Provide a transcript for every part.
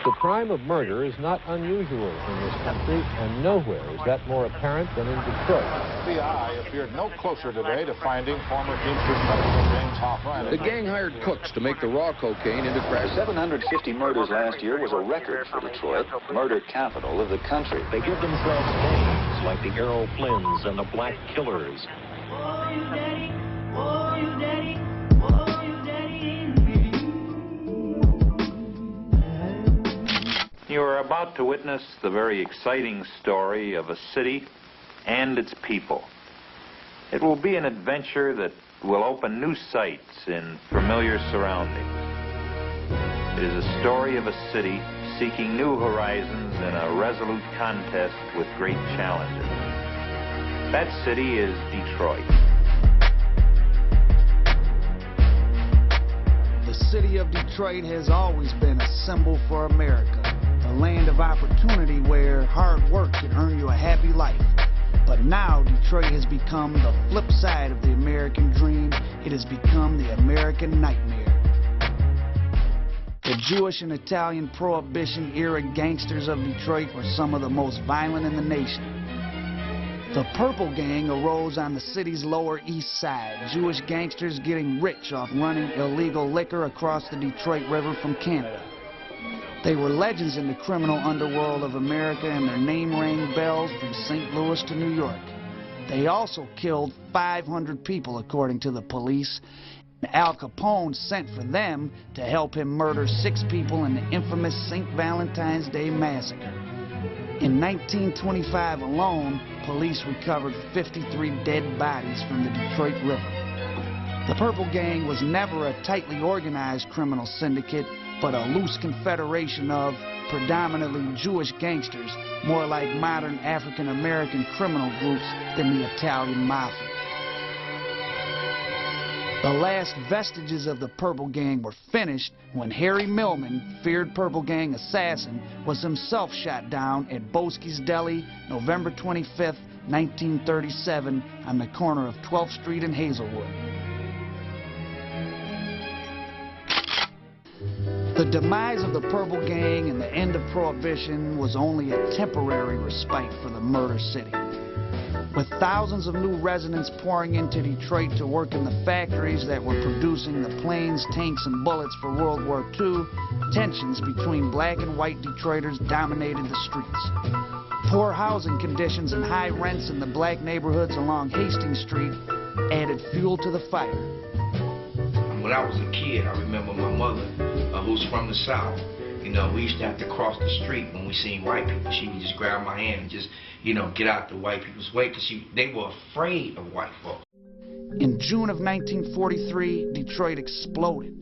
The crime of murder is not unusual in this country, and nowhere is that more apparent than in Detroit. Y.B.I. appeared no closer today to finding former Kingpins president James Hoffa. The gang hired cooks to make the raw cocaine into crack. 750 murders last year was a record for Detroit, murder capital of the country. They give themselves names like the Errol Flynns and the Black Killers. Oh, you daddy, oh, you daddy, oh, you daddy in me. You are about to witness the very exciting story of a city and its people. It will be an adventure that will open new sights in familiar surroundings. It is a story of a city seeking new horizons in a resolute contest with great challenges. That city is Detroit. The city of Detroit has always been a symbol for America, a land of opportunity where hard work can earn you a happy life. But now Detroit has become the flip side of the American dream. It has become the American nightmare. The Jewish and Italian Prohibition era gangsters of Detroit were some of the most violent in the nation. The Purple Gang arose on the city's Lower East Side, Jewish gangsters getting rich off running illegal liquor across the Detroit River from Canada. They were legends in the criminal underworld of America, and their name rang bells from St. Louis to New York. They also killed 500 people, according to the police. Al Capone sent for them to help him murder 6 people in the infamous St. Valentine's Day Massacre. In 1925 alone, police recovered 53 dead bodies from the Detroit River. The Purple Gang was never a tightly organized criminal syndicate, but a loose confederation of predominantly Jewish gangsters, more like modern African-American criminal groups than the Italian Mafia. The last vestiges of the Purple Gang were finished when Harry Millman, feared Purple Gang assassin, was himself shot down at Boski's Deli, November 25th, 1937, on the corner of 12th Street and Hazelwood. The demise of the Purple Gang and the end of Prohibition was only a temporary respite for the Murder City. With thousands of new residents pouring into Detroit to work in the factories that were producing the planes, tanks, and bullets for World War II, tensions between black and white Detroiters dominated the streets. Poor housing conditions and high rents in the black neighborhoods along Hastings Street added fuel to the fire. When I was a kid, I remember my mother, who's from the South, you know, we used to have to cross the street when we seen white people. She would just grab my hand and just, you know, get out the white people's way because they were afraid of white folks. In June of 1943, Detroit exploded.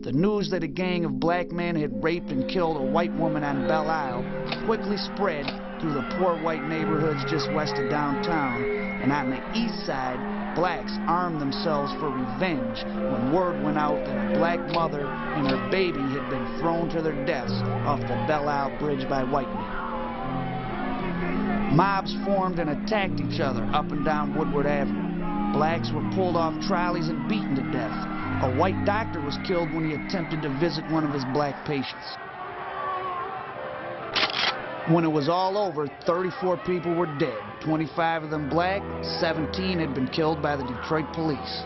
The news that a gang of black men had raped and killed a white woman on Belle Isle quickly spread through the poor white neighborhoods just west of downtown, and on the east side, blacks armed themselves for revenge when word went out that a black mother and her baby had been thrown to their deaths off the Belle Isle Bridge by white men. Mobs formed and attacked each other up and down Woodward Avenue. Blacks were pulled off trolleys and beaten to death. A white doctor was killed when he attempted to visit one of his black patients. When it was all over, 34 people were dead, 25 of them black, 17 had been killed by the Detroit police.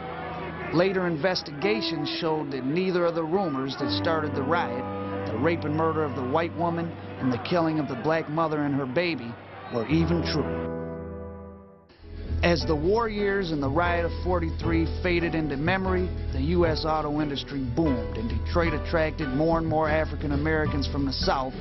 Later investigations showed that neither of the rumors that started the riot, the rape and murder of the white woman and the killing of the black mother and her baby, were even true. As the war years and the riot of '43 faded into memory, the U.S. auto industry boomed, and Detroit attracted more and more African Americans from the South,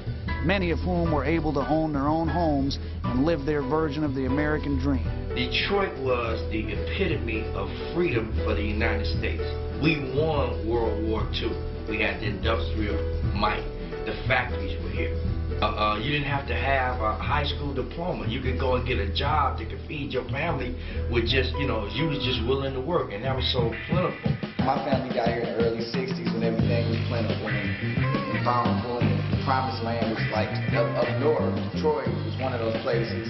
many of whom were able to own their own homes and live their version of the American dream. Detroit was the epitome of freedom for the United States. We won World War II. We had the industrial might. The factories were here. You didn't have to have a high school diploma. You could go and get a job that could feed your family with just, you know, you was just willing to work, and that was so plentiful. My family got here in the early '60s when everything was plentiful and bountiful, and the promised land was like up north. Detroit was one of those places.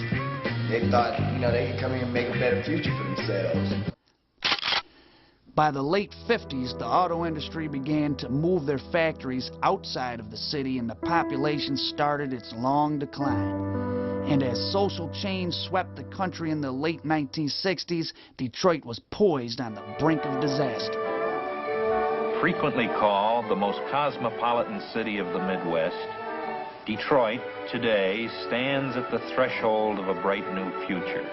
They thought, you know, they could come here and make a better future for themselves. By the late 50s, the auto industry began to move their factories outside of the city and the population started its long decline. And as social change swept the country in the late 1960s, Detroit was poised on the brink of disaster. Frequently called the most cosmopolitan city of the Midwest, Detroit today stands at the threshold of a bright new future.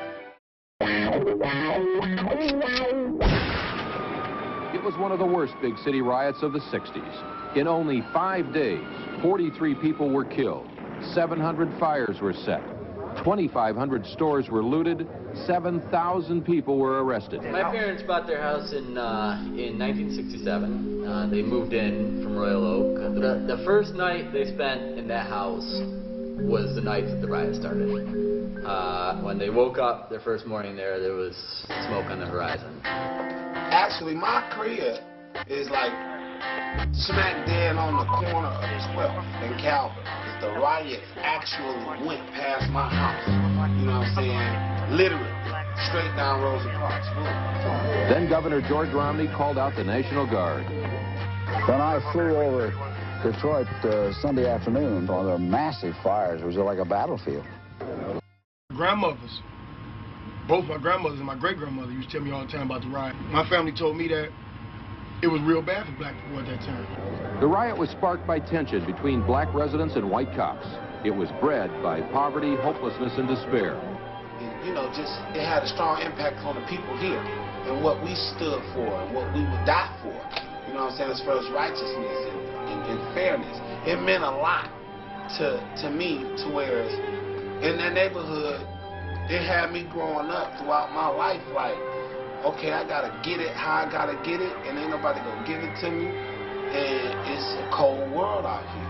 It was one of the worst big city riots of the 60s. In only 5 days, 43 people were killed, 700 fires were set, 2,500 stores were looted, 7,000 people were arrested. My parents bought their house in 1967. They moved in from Royal Oak. The first night they spent in that house was the night that the riot started. When they woke up their first morning there was smoke on the horizon. Actually, my crib is like smack dead on the corner of 12th and Calvin. The riots actually went past my house. You know what I'm saying? Literally, straight down Rosa Parks. Then Governor George Romney called out the National Guard. When I flew over Detroit Sunday afternoon, on the massive fires, it was like a battlefield. Grandmothers, both my grandmothers and my great-grandmother used to tell me all the time about the riot. My family told me that it was real bad for black people at that time. The riot was sparked by tension between black residents and white cops. It was bred by poverty, hopelessness, and despair. You know, just it had a strong impact on the people here and what we stood for and what we would die for. You know what I'm saying? As far as righteousness and fairness, it meant a lot to me. To whereas in that neighborhood, it had me growing up throughout my life like, okay, I gotta get it how I gotta get it, and ain't nobody gonna give it to me. And it's a cold world out here.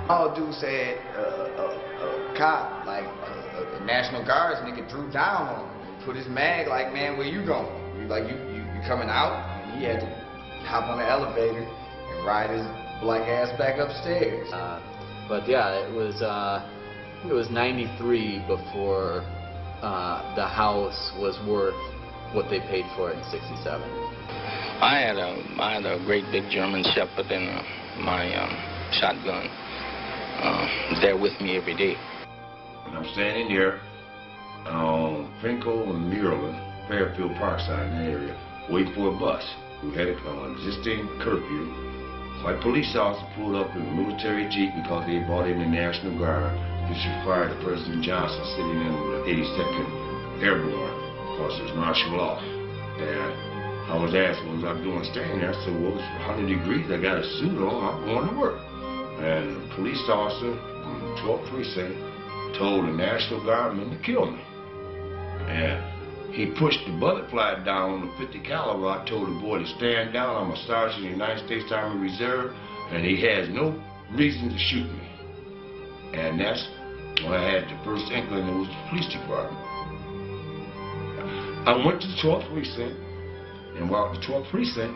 All dude said a cop, like a National Guards nigga, drew down on him and put his mag like, man, where you going? You coming out? And he had to hop on the elevator and ride his black ass back upstairs. But yeah, it was 93 before the house was worth what they paid for it in 67. I had a great big German Shepherd and my shotgun there with me every day. And I'm standing here on Finkel and Maryland, Fairfield Parkside in that area, waiting for a bus. We had an existing curfew. My police officer pulled up in a military jeep because they brought in the National Guard. This required President Johnson sitting in the 82nd Airborne because it was martial law. And I was asked what was I doing standing there. I said, well, it's 100 degrees. I got a suit on. I'm going to work. And the police officer from the 12th precinct told the National Guardman to kill me. And he pushed the bullet fly down on the 50 caliber. I told the boy to stand down. I'm a sergeant in the United States Army Reserve, and he has no reason to shoot me. And that's when I had the first inkling it was the police department. I went to the 12th precinct and walked the 12th precinct. A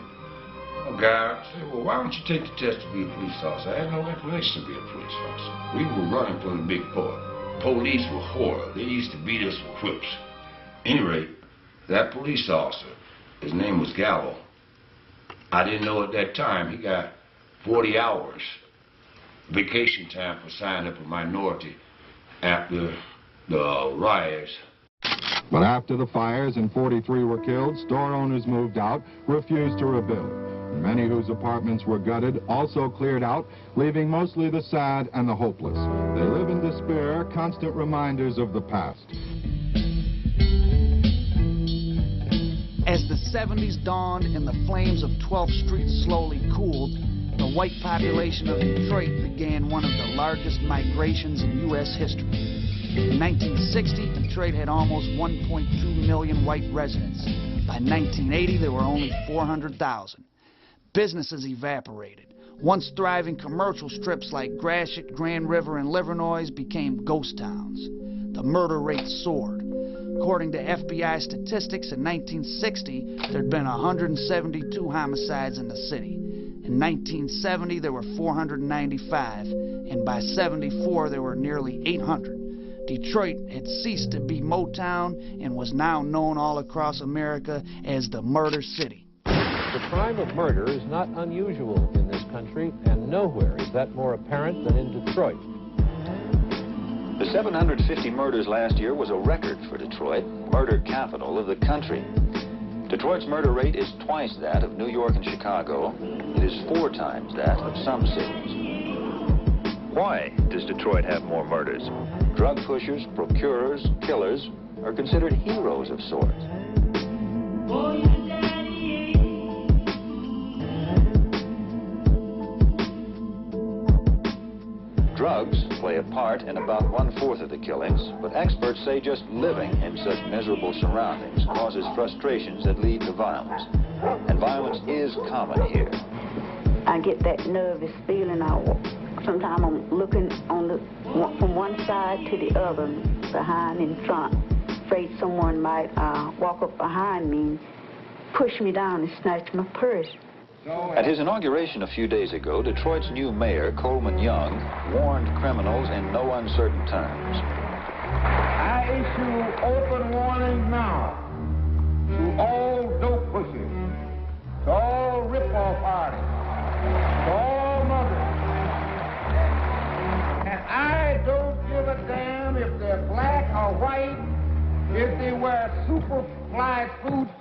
guy said, well, why don't you take the test to be a police officer? I had no inclination to be a police officer. We were running from the big four. Police were horrible. They used to beat us with whips. At any rate, that police officer, his name was Gallo. I didn't know at that time he got 40 hours vacation time for signing up a minority after the riots. But after the fires and 43 were killed, store owners moved out, refused to rebuild. Many whose apartments were gutted also cleared out, leaving mostly the sad and the hopeless. They live in despair, constant reminders of the past. As the 70s dawned and the flames of 12th Street slowly cooled, the white population of Detroit began one of the largest migrations in U.S. history. In 1960, Detroit had almost 1.2 million white residents. By 1980, there were only 400,000. Businesses evaporated. Once thriving commercial strips like Gratiot, Grand River, and Livernois became ghost towns. The murder rate soared. According to FBI statistics, in 1960, there had been 172 homicides in the city. In 1970, there were 495, and by 74, there were nearly 800. Detroit had ceased to be Motown and was now known all across America as the Murder City. The crime of murder is not unusual in this country, and nowhere is that more apparent than in Detroit. The 750 murders last year was a record for Detroit, murder capital of the country. Detroit's murder rate is twice that of New York and Chicago. It is 4 times that of some cities. Why does Detroit have more murders? Drug pushers, procurers, killers are considered heroes of sorts. Drugs play a part in about 1/4 of the killings, but experts say just living in such miserable surroundings causes frustrations that lead to violence. And violence is common here. I get that nervous feeling. Sometimes I'm looking from one side to the other, behind and front, afraid someone might walk up behind me and push me down and snatch my purse. At his inauguration a few days ago, Detroit's new mayor, Coleman Young, warned criminals in no uncertain terms. I issue open warnings now to all dope pushers, to all rip-off artists, to all mothers. And I don't give a damn if they're black or white, if they wear super fly suits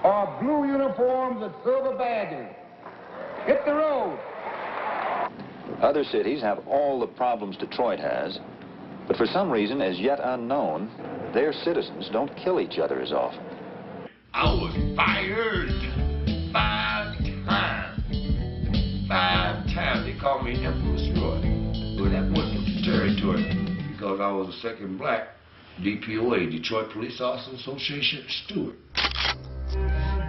or blue uniforms and silver badges. Hit the road. Other cities have all the problems Detroit has, but for some reason as yet unknown, their citizens don't kill each other as often. I was fired 5 times. 5 times. They called me Emfamous Roy. But that wasn't the territory because I was the second black DPOA, Detroit Police Officer Association steward.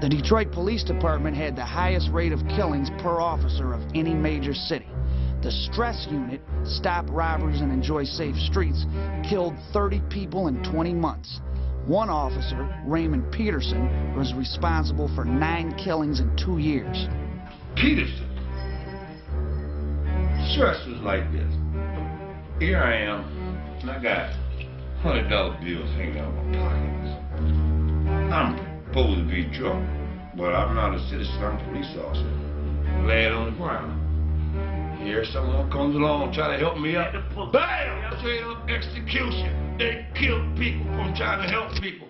The Detroit Police Department had the highest rate of killings per officer of any major city. The Stress Unit, Stop Robberies and Enjoy Safe Streets, killed 30 people in 20 months. One officer, Raymond Peterson, was responsible for 9 killings in 2 years. Peterson. Stress was like this. Here I am, and I got $100 bills hanging out of my pockets. I'm supposed to be drunk, but I'm not a citizen, I'm a police officer. Laying on the ground. Here someone comes along trying to help me out. Bam! Straight up execution. They killed people from trying to help people.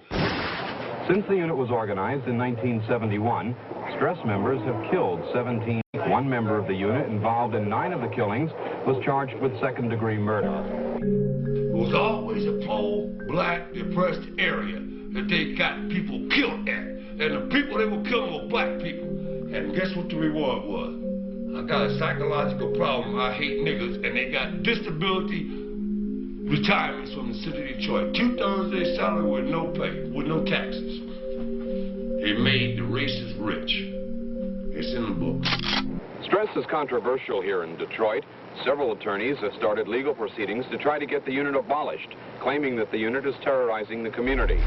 Since the unit was organized in 1971, Stress members have killed 17. One member of the unit involved in 9 of the killings was charged with second-degree murder. It was always a poor, black, depressed area that they got people killed at. And the people they were killing were black people. And guess what the reward was? I got a psychological problem. I hate niggas, and they got disability retirements from the city of Detroit. 2/3 of their salary with no pay, with no taxes. They made the racists rich. It's in the book. Stress is controversial here in Detroit. Several attorneys have started legal proceedings to try to get the unit abolished, claiming that the unit is terrorizing the community.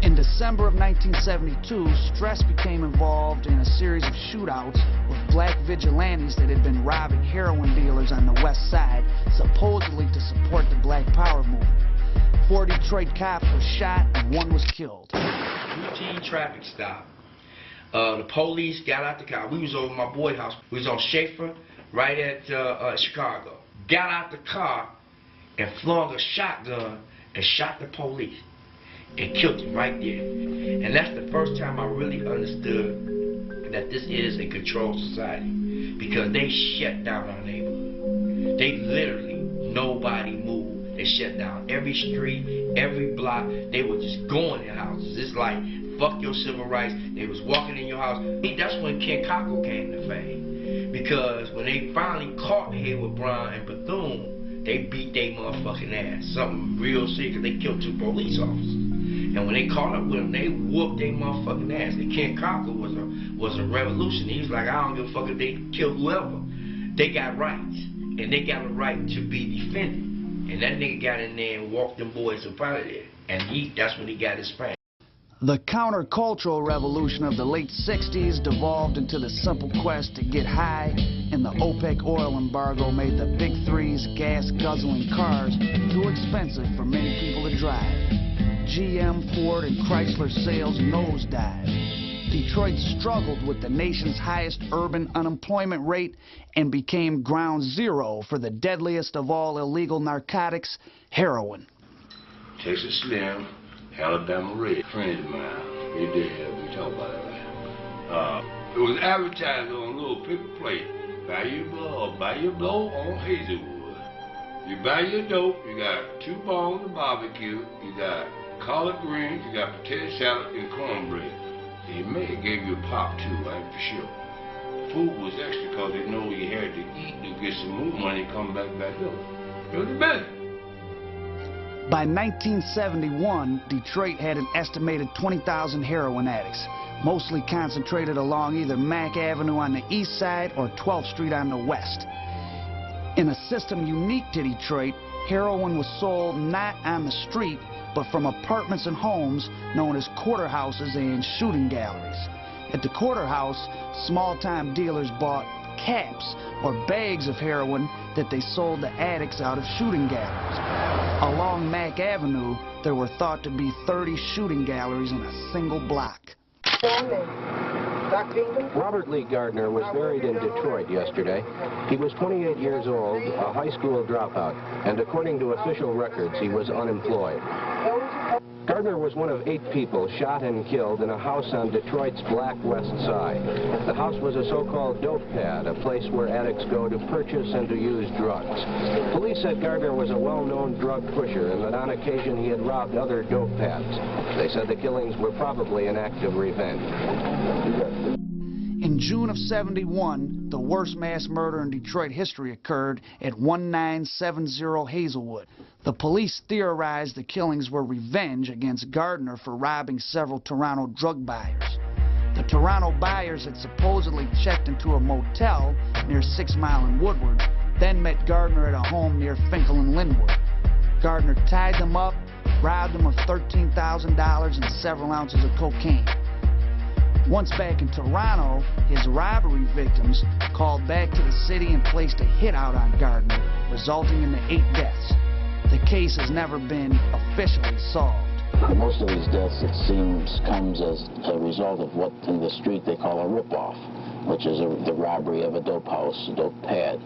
In December of 1972, Stress became involved in a series of shootouts with black vigilantes that had been robbing heroin dealers on the west side, supposedly to support the Black Power movement. 4 Detroit cops were shot and 1 was killed. Routine traffic stop. The police got out the car. We was over my boy's house. We was on Schaefer, right at Chicago. Got out the car and flung a shotgun and shot the police and killed him right there. And that's the first time I really understood that this is a controlled society, because they shut down our neighborhood. They literally, nobody moved. They shut down every street, every block. They were just going in houses. It's like, fuck your civil rights. They was walking in your house. That's when Kingpins came to fame. Because when they finally caught Haywood Brown and Bethune, they beat their motherfucking ass. Something real serious, because they killed 2 police officers. And when they caught up with them, they whooped their motherfucking ass. And Kingpins was a revolution. He was like, I don't give a fuck if they kill whoever. They got rights. And they got a right to be defended. And that nigga got in there and walked them boys up out of there. And that's when he got his spank. The countercultural revolution of the late 60s devolved into the simple quest to get high, and the OPEC oil embargo made the big three's gas-guzzling cars too expensive for many people to drive. GM, Ford, and Chrysler sales nosedived. Detroit struggled with the nation's highest urban unemployment rate and became ground zero for the deadliest of all illegal narcotics, heroin. Texas Slim, Alabama Red, friends of mine, they did help me talk about it. It was advertised on a little paper plate. Buy your blow on Hazelwood. You buy your dope, you got 2 bones of barbecue, you got collard greens, you got potato salad and cornbread. They may have gave you a pop too, right, for sure. Food was extra because they know you had to eat to get some more money and come back up. It was the best. By 1971, Detroit had an estimated 20,000 heroin addicts, mostly concentrated along either Mack Avenue on the east side or 12th Street on the west. In a system unique to Detroit, heroin was sold not on the street, but from apartments and homes known as quarter houses and shooting galleries. At the quarter house, small-time dealers bought caps or bags of heroin that they sold to addicts out of shooting galleries. Along Mack Avenue, there were thought to be 30 shooting galleries in a single block. Robert Lee Gardner was buried in Detroit yesterday. He was 28 years old, a high school dropout, and according to official records, he was unemployed. Gardner was one of 8 people shot and killed in a house on Detroit's Black West Side. The house was a so-called dope pad, a place where addicts go to purchase and to use drugs. Police said Gardner was a well-known drug pusher and that on occasion he had robbed other dope pads. They said the killings were probably an act of revenge. In June of '71, the worst mass murder in Detroit history occurred at 1970 Hazelwood. The police theorized the killings were revenge against Gardner for robbing several Toronto drug buyers. The Toronto buyers had supposedly checked into a motel near 6 Mile and Woodward, then met Gardner at a home near Finkel and Linwood. Gardner tied them up, robbed them of $13,000 and several ounces of cocaine. Once back in Toronto, his robbery victims called back to the city and placed a hit out on Gardner, resulting in the 8 deaths. The case has never been officially solved. Most of these deaths, it seems, comes as a result of what in the street they call a rip-off, which is the robbery of a dope house, a dope pad.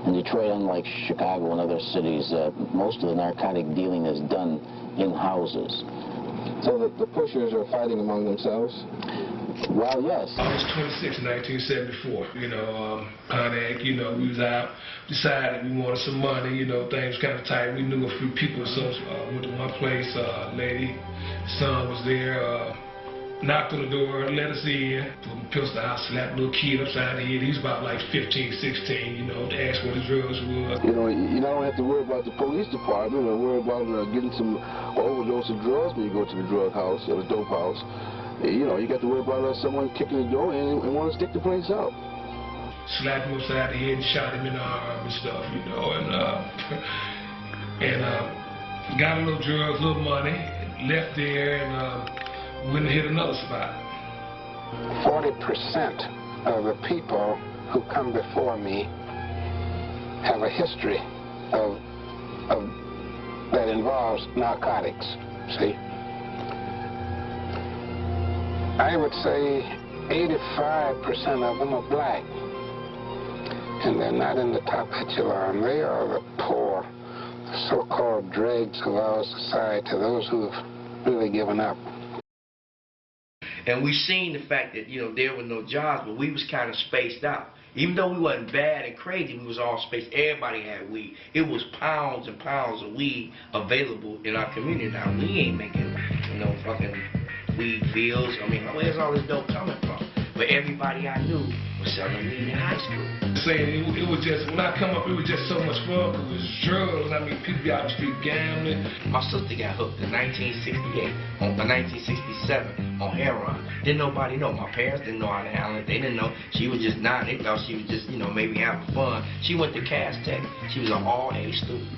In Detroit, unlike Chicago and other cities, most of the narcotic dealing is done in houses. So the pushers are fighting among themselves? Well, yes. August 26, 1974, Pontiac, we was out, decided we wanted some money, things kind of tight. We knew a few people, so went to one place, lady, son was there, knocked on the door, let us in, put him pistol out, slapped a little kid upside the head. He was about like 15, 16, to ask what the drugs were. You don't have to worry about the police department or worry about getting some overdose of drugs when you go to the drug house or the dope house. You got to worry about someone kicking the door in and want to stick the place out. Slapped him upside the head and shot him in the arm and stuff, and got a little drugs, a little money, left there and went and hit another spot. 40% of the people who come before me have a history that involves narcotics, see? I would say 85% of them are black, and they're not in the top echelon. They are the poor, so-called dregs of our society, those who have really given up. And we seen the fact that, there were no jobs, but we was kind of spaced out. Even though we wasn't bad and crazy, we was all spaced. Everybody had weed. It was pounds and pounds of weed available in our community. Now, we ain't making, fucking weed fields. Where's all this dope coming from? But everybody I knew was selling weed in high school. Saying it was just, when I come up, it was just so much fun because it was drugs. People be out the street gambling. My sister got hooked in 1968, 1967 on heroin. Didn't nobody know. My parents didn't know how to handle it. They didn't know. She was just 9. They thought she was just, maybe having fun. She went to Cass Tech. She was an all-A student.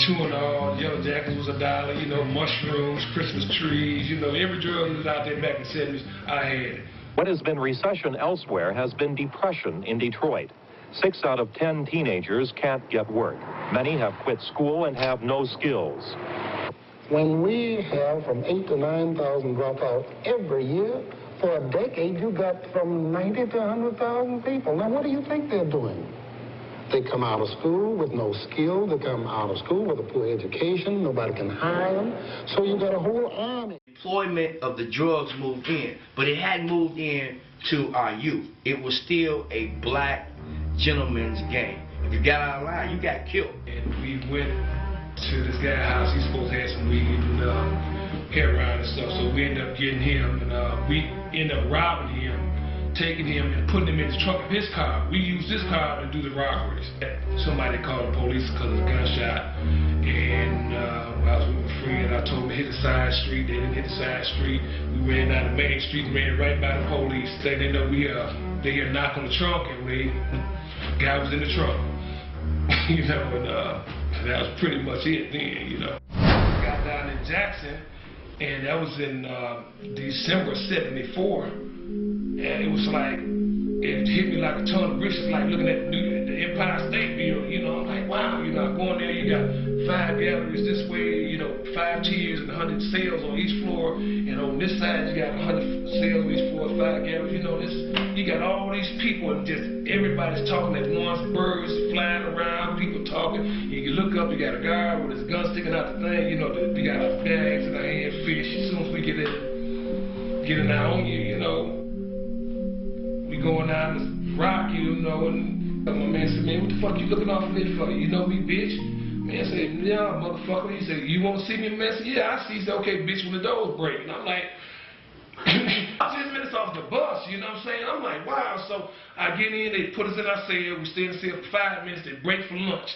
$2 Yellow Jackets was $1, mushrooms, Christmas trees, every drug that was out there back in the 70s, I had it. What has been recession elsewhere has been depression in Detroit. 6 out of 10 teenagers can't get work. Many have quit school and have no skills. When we have from 8,000 to 9,000 dropouts every year, For a decade, you got from 90 to 100,000 people. Now, what do you think they're doing? They come out of school with no skill. They come out of school with a poor education. Nobody can hire them. So you got a whole army. Employment of the drugs moved in, but it hadn't moved in to our youth. It was still a black gentleman's game. If you got out of line, you got killed. And we went to this guy's house. He's supposed to have some weed and heroin and stuff. So we ended up getting him, and we ended up robbing him, taking him and putting him in the trunk of his car. We used this car to do the robberies. Somebody called the police because of a gunshot. And I was with a friend. I told them to hit the side street. They didn't hit the side street. We ran down the main street, ran right by the police. They didn't know they hear a knock on the trunk, and the guy was in the trunk. You know, and that was pretty much it then, you know. Got down in Jackson, and that was in December '74. And it was like, it hit me like a ton of bricks. It's like looking at the Empire State Building, you know. I'm like, wow, you know, going there, you got 5 galleries this way, you know, 5 tiers and 100 cells on each floor. And on this side, you got 100 cells on each floor, 5 galleries. You know, you got all these people and just everybody's talking at once, birds flying around, people talking. You look up, you got a guy with his gun sticking out the thing, you know, we got our bags in our hand, fish. As soon as we get in our own, you know, we going down this rock, you know, and my man said, man, what the fuck you looking off of this for? You know me, bitch? Man said, yeah, motherfucker. He said, you want to see me, man? I said, yeah, I see. He said, okay, bitch, when the doors break. And I'm like, 10 minutes off the bus, you know what I'm saying? I'm like, wow. So I get in, they put us in our cell. We stay in the cell for 5 minutes. They break for lunch.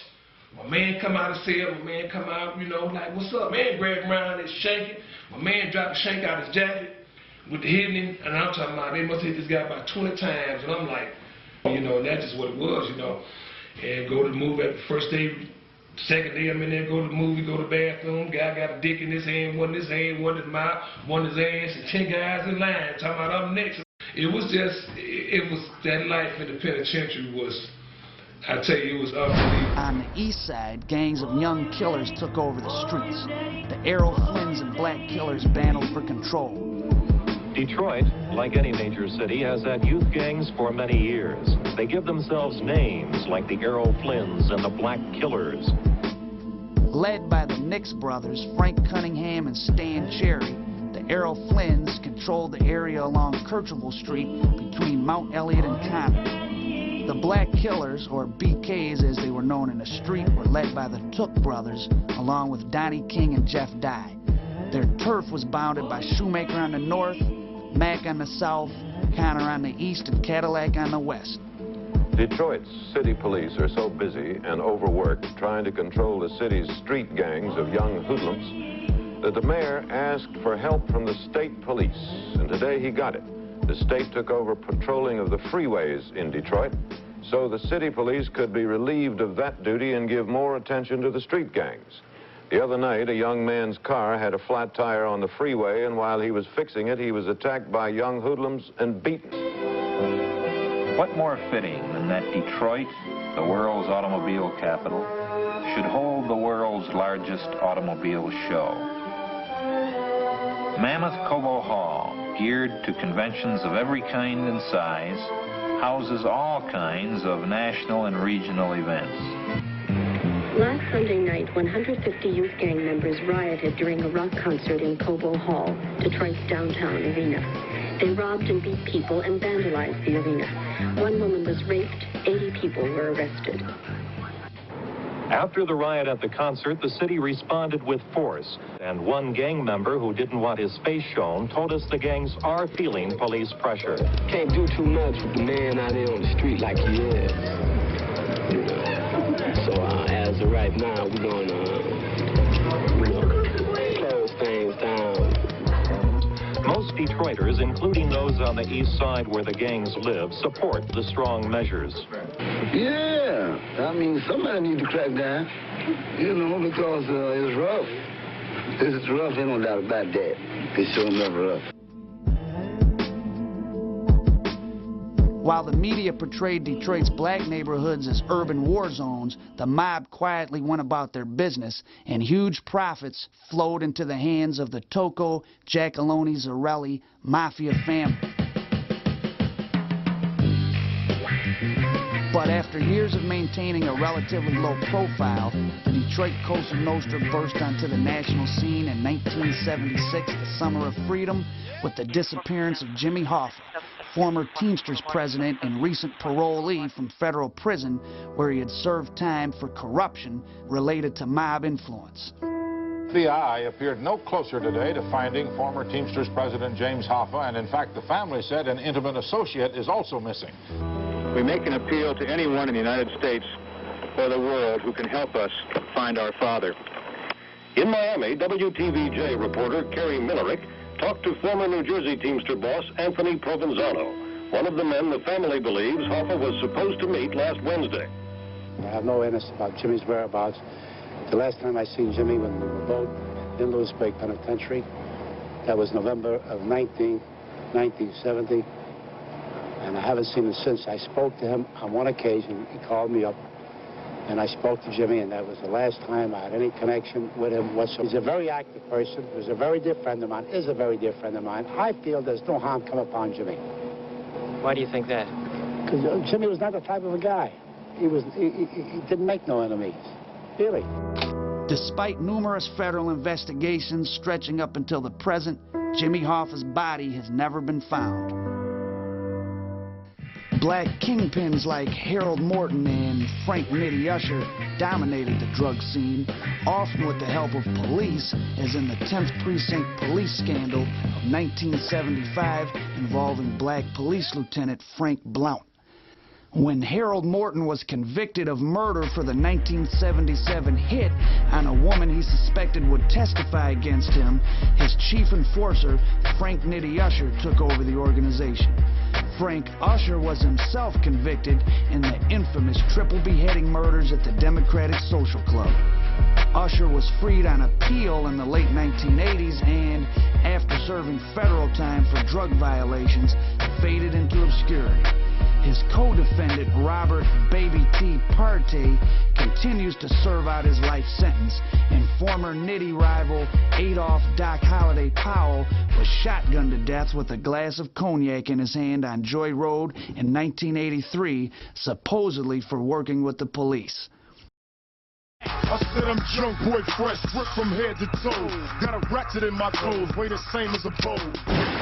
My man come out of the cell. My man come out, you know, like, what's up? Man grab around and shanking. My man dropped the shank out his jacket with the hitting him. And I'm talking about, they must hit this guy about 20 times. And I'm like, you know, that's just what it was, you know. And go to the movie at the first day. Second day I'm in there, go to the movie, go to the bathroom. Guy got a dick in his hand, one in his hand, one in his mouth, one in his ass, and 10 guys in line talking about I'm next. It was that life in the penitentiary was, I tell you, it was unbelievable. On the east side, gangs of young killers took over the streets. The Errol Flynns and black killers battled for control. Detroit, like any major city, has had youth gangs for many years. They give themselves names like the Errol Flynns and the Black Killers. Led by the Nix brothers, Frank Cunningham and Stan Cherry, the Errol Flynns controlled the area along Kercheval Street between Mount Elliott and Conner. The Black Killers, or BKs as they were known in the street, were led by the Took brothers, along with Donnie King and Jeff Dye. Their turf was bounded by Shoemaker on the north, Mack on the south, Conner on the east, and Cadillac on the west. Detroit's city police are so busy and overworked trying to control the city's street gangs of young hoodlums that the mayor asked for help from the state police, and today he got it. The state took over patrolling of the freeways in Detroit so the city police could be relieved of that duty and give more attention to the street gangs. The other night, a young man's car had a flat tire on the freeway, and while he was fixing it, he was attacked by young hoodlums and beaten. What more fitting than that Detroit, the world's automobile capital, should hold the world's largest automobile show. Mammoth Cobo Hall, geared to conventions of every kind and size, houses all kinds of national and regional events. Last Sunday night, 150 youth gang members rioted during a rock concert in Cobo Hall, Detroit's downtown arena. They robbed and beat people and vandalized the arena. One woman was raped, 80 people were arrested. After the riot at the concert, the city responded with force, and one gang member who didn't want his face shown told us the gangs are feeling police pressure. Can't do too much with the man out there on the street like he is. So as of right now, we're going to close things down. Most Detroiters, including those on the east side where the gangs live, support the strong measures. Yeah, I mean, somebody need to crack down, you know, because it's rough. It's rough, ain't no doubt about that. It's sure enough rough. While the media portrayed Detroit's black neighborhoods as urban war zones, the mob quietly went about their business, and huge profits flowed into the hands of the Tocco, Giacalone, Zarelli, Mafia family. But after years of maintaining a relatively low profile, the Detroit Cosa Nostra burst onto the national scene in 1976, the summer of freedom, with the disappearance of Jimmy Hoffa, former Teamsters president and recent parolee from federal prison, where he had served time for corruption related to mob influence. Y.B.I. appeared no closer today to finding former Teamsters president James Hoffa, and in fact the family said an intimate associate is also missing. We make an appeal to anyone in the United States or the world who can help us find our father. In Miami, WTVJ reporter Kerry Millerick talked to former New Jersey Teamster boss Anthony Provenzano, one of the men the family believes Hoffa was supposed to meet last Wednesday. I have no evidence about Jimmy's whereabouts. The last time I seen Jimmy when we were both in Lewisburg Penitentiary, that was November of 1970, and I haven't seen him since. I spoke to him on one occasion. He called me up, and I spoke to Jimmy, and that was the last time I had any connection with him whatsoever. He's a very active person. He was a very dear friend of mine, is a very dear friend of mine. I feel there's no harm come upon Jimmy. Why do you think that? Because Jimmy was not the type of a guy. He didn't make no enemies. Really. Despite numerous federal investigations stretching up until the present, Jimmy Hoffa's body has never been found. Black kingpins like Harold Morton and Frank Nitty Usher dominated the drug scene, often with the help of police, as in the 10th Precinct police scandal of 1975 involving Black Police Lieutenant Frank Blount. When Harold Morton was convicted of murder for the 1977 hit on a woman he suspected would testify against him, his chief enforcer, Frank Nitty Usher, took over the organization. Frank Usher was himself convicted in the infamous triple beheading murders at the Democratic Social Club. Usher was freed on appeal in the late 1980s and, after serving federal time for drug violations, faded into obscurity. His co-defendant, Robert Baby T. Partey, continues to serve out his life sentence, and former Nitty rival Adolph Doc Holliday Powell was shotgunned to death with a glass of cognac in his hand on Joy Road in 1983, supposedly for working with the police. I said I'm drunk, boy, fresh, ripped from head to toe. Got a ratchet in my clothes, weigh the same as a bow.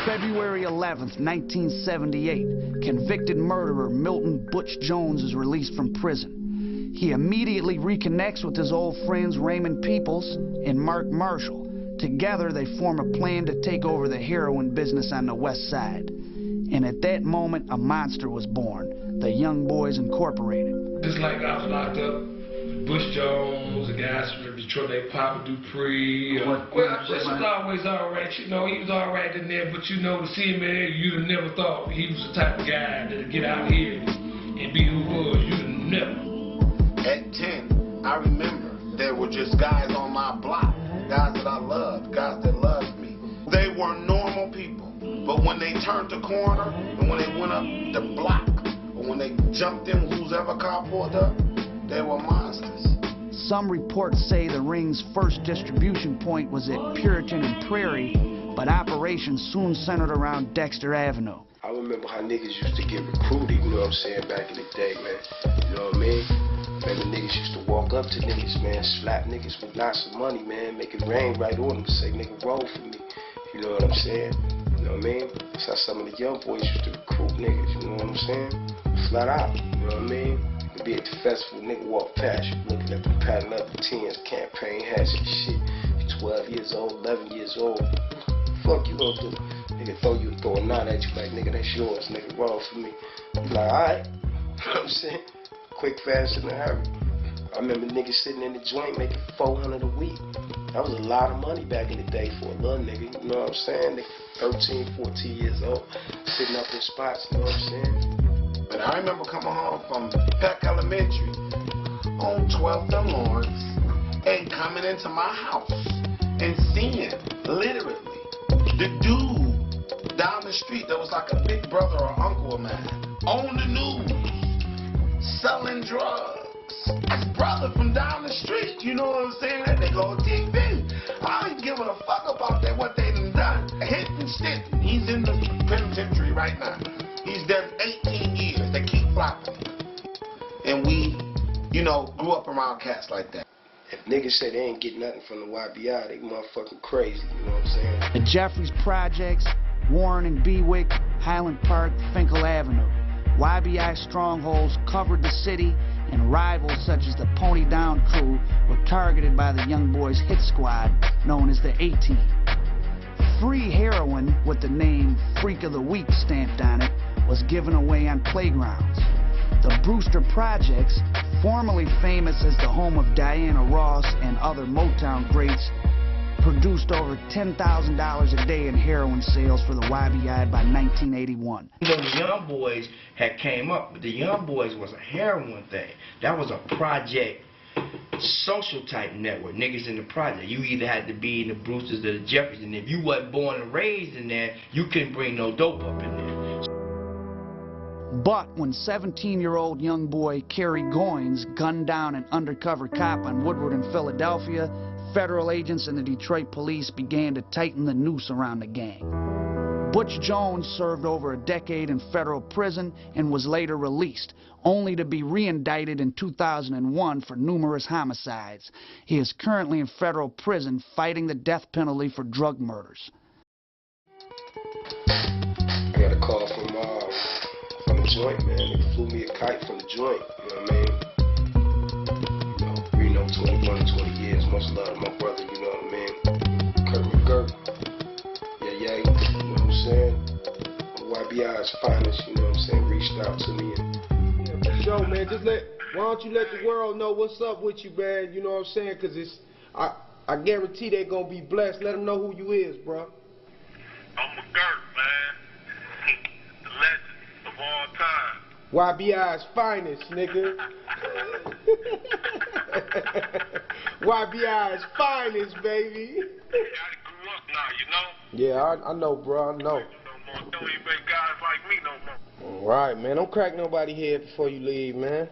February 11th, 1978, convicted murderer Milton Butch Jones is released from prison. He immediately reconnects with his old friends Raymond Peoples and Mark Marshall. Together, they form a plan to take over the heroin business on the West Side. And at that moment, a monster was born, the Young Boys Incorporated. Just like I was locked up. Bush Jones, the guys from Detroit, they Papa Dupree. Well, this was always all right, you know, he was all right in there, but you know, to see him in there, you'd have never thought he was the type of guy that'd get out here and be who he was. You'd have never. At 10, I remember there were just guys on my block, guys that I loved, guys that loved me. They were normal people, but when they turned the corner and when they went up the block, or when they jumped in whose ever car pulled up, they were monsters. Some reports say the ring's first distribution point was at Puritan and Prairie, but operations soon centered around Dexter Avenue. I remember how niggas used to get recruited, you know what I'm saying, back in the day, man. You know what I mean? Remember niggas used to walk up to niggas, man, slap niggas with lots of money, man, make it rain right on them, say, nigga, roll for me. You know what I'm saying? You know what I mean? That's how some of the young boys used to recruit niggas, you know what I'm saying? Flat out, you know what I mean? Be at the festival, nigga walk past you, looking at the pattern up the tens, campaign hats and shit. You 12 years old, 11 years old. Fuck you gonna do? Nigga throw a knot at you like, nigga, that's yours, nigga, roll for me. You like, alright. You know what I'm saying? Quick, fast, and in a hurry. I remember niggas sitting in the joint making $400 a week. That was a lot of money back in the day for a little nigga, you know what I'm saying? Nigga 13, 14 years old, sitting up in spots, you know what I'm saying? But I remember coming home from Peck Elementary on 12th and Lawrence and coming into my house and seeing, literally, the dude down the street that was like a big brother or uncle of mine on the news selling drugs. That's brother from down the street, you know what I'm saying? That nigga on TV. I ain't giving a fuck about that, what they done. Hitting shit. He's in the penitentiary right now. He's done 18 years. They keep flopping. know, grew up around cats like that. If niggas say they ain't getting nothing from the Y.B.I, they motherfucking crazy, you know what I'm saying? The Jeffries Projects, Warren and Bewick, Highland Park, Finkel Avenue. Y.B.I. strongholds covered the city, and rivals such as the Pony Down crew were targeted by the young boys' hit squad known as the A-Team. Free heroin with the name Freak of the Week stamped on it was given away on playgrounds. The Brewster Projects, formerly famous as the home of Diana Ross and other Motown greats, produced over $10,000 a day in heroin sales for the Y.B.I. by 1981. You know, the Young Boys had came up, but the Young Boys was a heroin thing. That was a project, social type network, niggas in the project. You either had to be in the Brewsters or the Jeffries, and if you wasn't born and raised in there, you couldn't bring no dope up in there. But when 17-year-old young boy Kerry Goins gunned down an undercover cop on Woodward in Philadelphia, federal agents and the Detroit police began to tighten the noose around the gang. Butch Jones served over a decade in federal prison and was later released, only to be re-indicted in 2001 for numerous homicides. He is currently in federal prison fighting the death penalty for drug murders. I got a call from the joint, man. They flew me a kite from the joint, you know what I mean? Reno, 21 to 20 years, much love to my brother, you know what I mean? Kurt McGirt, yeah, you know what I'm saying? Y.B.I.'s finest, you know what I'm saying, reached out to me. Yo, man, why don't you let the world know what's up with you, man, you know what I'm saying? Because I guarantee they're going to be blessed. Let them know who you is, bro. I'm McGirt, man. The legend of all time. Y.B.I.'s finest, nigga. Y.B.I.'s finest, baby. I grew up now, you know? Yeah, I know, bro, I know. No more. Don't even make guys like me no more. All right, man. Don't crack nobody head before you leave, man.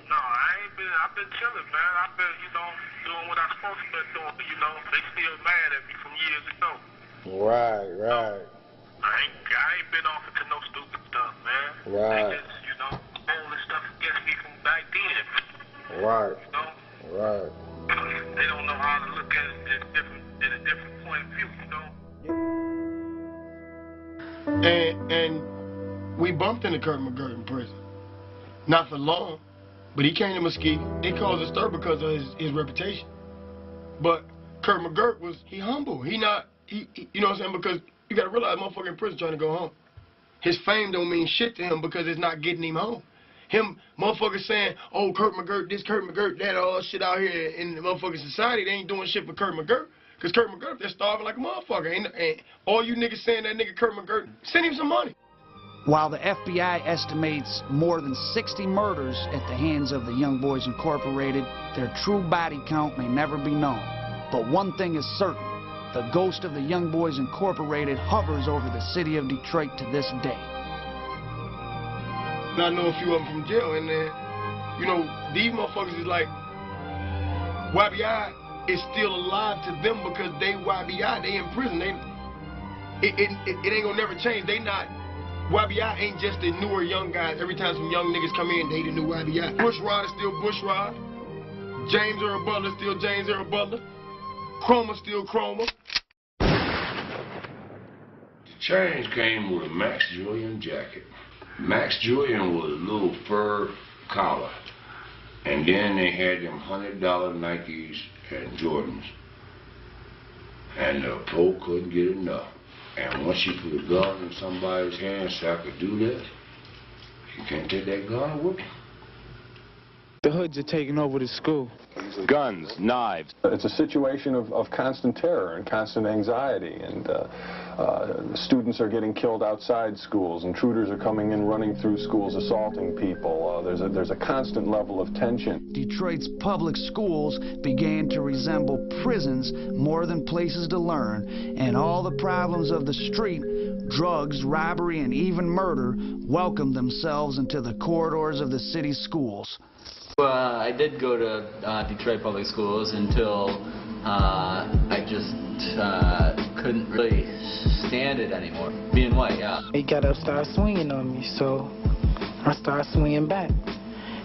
No, I've been chilling, man. I've been, you know, doing what I'm supposed to be doing, you know. They still mad at me from years ago. Right. I ain't been off into no stupid stuff, man. Right. They just, you know, all this stuff against me from back then. Right. You know? Right. They don't know how to look at it in a different point of view, you know? And we bumped into Kurt McGirt in prison. Not for long, but he came to Mesquite. It caused a stir because of his reputation. But Kurt McGirt he humble. He you know what I'm saying? Because you gotta realize motherfucker in prison trying to go home. His fame don't mean shit to him because it's not getting him home. Him motherfuckers saying, oh, Kurt McGirt, this Kurt McGirt, that, all shit out here in the motherfucking society, they ain't doing shit for Kurt McGirt. Because Kurt McGirt, they're starving like a motherfucker. And all you niggas saying that nigga Kurt McGirt, send him some money. While the FBI estimates more than 60 murders at the hands of the Young Boys Incorporated, their true body count may never be known. But one thing is certain, the ghost of the Young Boys Incorporated hovers over the city of Detroit to this day. I know a few of them from jail, and you know, these motherfuckers is like, Y.B.I. is still alive to them because they Y.B.I., they in prison. It ain't gonna never change. They not, Y.B.I. ain't just the newer young guys. Every time some young niggas come in, they the new Y.B.I. Bushrod is still Bushrod. James Earl Butler is still James Earl Butler. Chroma still Chroma. The change came with a Max Julien jacket. Max Julien was a little fur collar. And then they had them $100 Nikes and Jordans. And the pro couldn't get enough. And once you put a gun in somebody's hand so I could do that, you can't take that gun with you. The hoods are taking over the school. Guns, knives. It's a situation of constant terror and constant anxiety, and students are getting killed outside schools. Intruders are coming in, running through schools, assaulting people. There's a constant level of tension. Detroit's public schools began to resemble prisons more than places to learn, and all the problems of the street, drugs, robbery, and even murder, welcomed themselves into the corridors of the city's schools. I did go to Detroit Public Schools until I just couldn't really stand it anymore. Being white, yeah. He got to start swinging on me, so I started swinging back.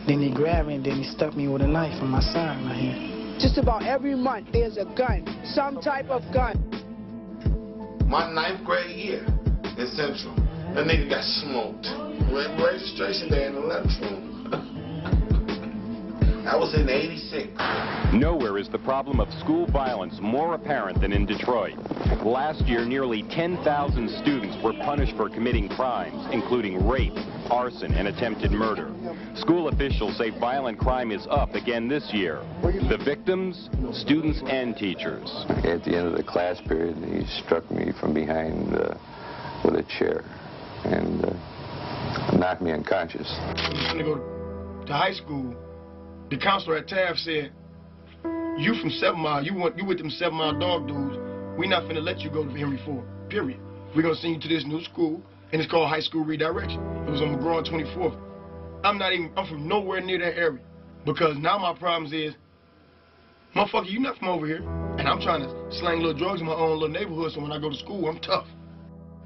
Then he grabbed me and then he stuck me with a knife on my side right here. Just about every month there's a gun, some type of gun. My 9th grade year in Central, that nigga got smoked. With registration day in the lunchroom. That was in '86. Nowhere is the problem of school violence more apparent than in Detroit. Last year, nearly 10,000 students were punished for committing crimes, including rape, arson, and attempted murder. School officials say violent crime is up again this year. The victims, students and teachers. At the end of the class period, he struck me from behind with a chair and knocked me unconscious. When I go to high school, the counselor at Taft said, "You from 7 Mile, you with them 7 Mile dog dudes, we not finna let you go to Henry Ford, period. We're gonna send you to this new school, and it's called High School Redirection." It was on McGraw and 24th. I'm from nowhere near that area, because now my problems is, motherfucker, you not from over here, and I'm trying to slang little drugs in my own little neighborhood, so when I go to school, I'm tough.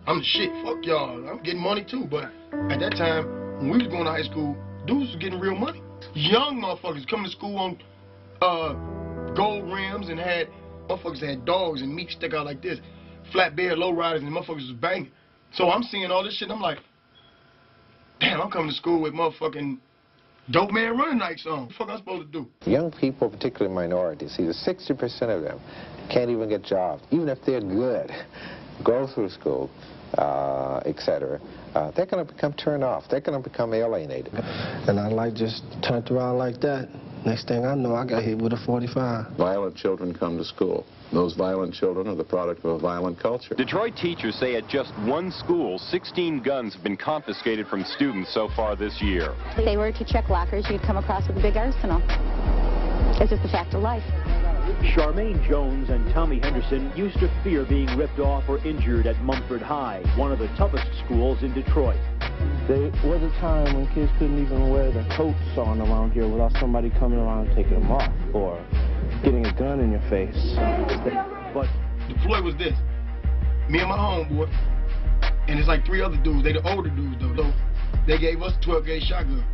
I'm the shit, fuck y'all, I'm getting money too, but at that time, when we was going to high school, dudes was getting real money. Young motherfuckers coming to school on gold rims and motherfuckers had dogs and meat stick out like this, flatbed lowriders, and motherfuckers was banging. So I'm seeing all this shit, and I'm like, damn, I'm coming to school with motherfucking dope man running nights on. What the fuck am I supposed to do? Young people, particularly minorities, either 60% of them can't even get jobs, even if they're good, go through school, etc. They're going to become turned off. They're going to become alienated. And I just turned around like that. Next thing I know, I got hit with a 45. Violent children come to school. Those violent children are the product of a violent culture. Detroit teachers say at just one school, 16 guns have been confiscated from students so far this year. If they were to check lockers, you'd come across with a big arsenal. It's just a fact of life. Charmaine Jones and Tommy Henderson used to fear being ripped off or injured at Mumford High, one of the toughest schools in Detroit. There was a time when kids couldn't even wear their coats on around here without somebody coming around and taking them off, or getting a gun in your face. But the ploy was this. Me and my homeboy, and it's like 3 other dudes. They the older dudes, though. They gave us a 12-gauge shotgun.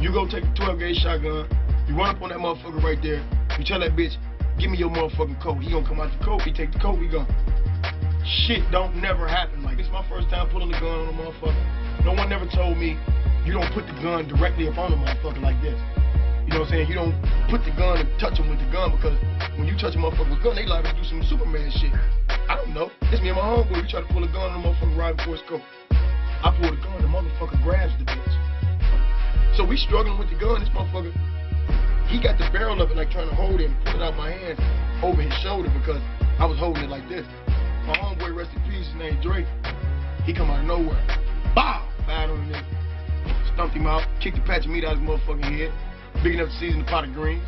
You go take the 12-gauge shotgun, you run up on that motherfucker right there, you tell that bitch, give me your motherfucking coat. He gonna come out the coat, he take the coat, we gone. Shit don't never happen. Like, it's my first time pulling the gun on a motherfucker. No one never told me you don't put the gun directly up on the motherfucker like this. You know what I'm saying? You don't put the gun and touch him with the gun, because when you touch a motherfucker with a gun, they liable to do some Superman shit. I don't know. It's me and my homeboy. We try to pull a gun on the motherfucker right before his coat. I pull the gun, the motherfucker grabs the bitch. So we struggling with the gun. This motherfucker, he got the barrel of it, like trying to hold it and pull it out my hand over his shoulder, because I was holding it like this. My homeboy, rest in peace, his name Drake. He come out of nowhere. Bow! Fired on the nigga. Stumped him out, kicked a patch of meat out of his motherfucking head. Big enough to season a pot of greens.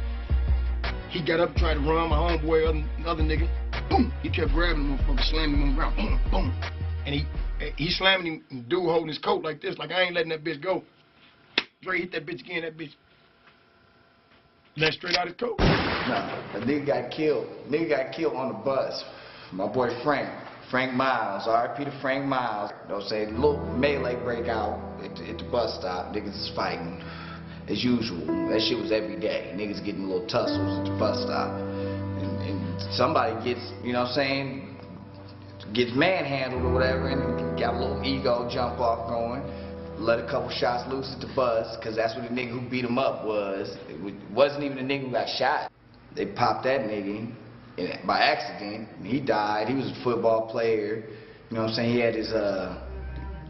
He got up and tried to run. My homeboy, other nigga, boom! He kept grabbing the motherfucker, slamming him on the ground, boom, boom. And he slamming him, and dude holding his coat like this, like I ain't letting that bitch go. Dre hit that bitch again, that bitch let straight out his coat. Nah, the nigga got killed. Nigga got killed on the bus. My boy Frank Miles, R.I.P. to Frank Miles. Don't say, little melee breakout at the bus stop. Niggas is fighting as usual. That shit was every day. Niggas getting little tussles at the bus stop. And somebody gets, you know what I'm saying, gets manhandled or whatever, and got a little ego jump off going. Let a couple shots loose at the bus, because that's what the nigga who beat him up was. It wasn't even the nigga who got shot. They popped that nigga by accident, and he died. He was a football player. You know what I'm saying? He had his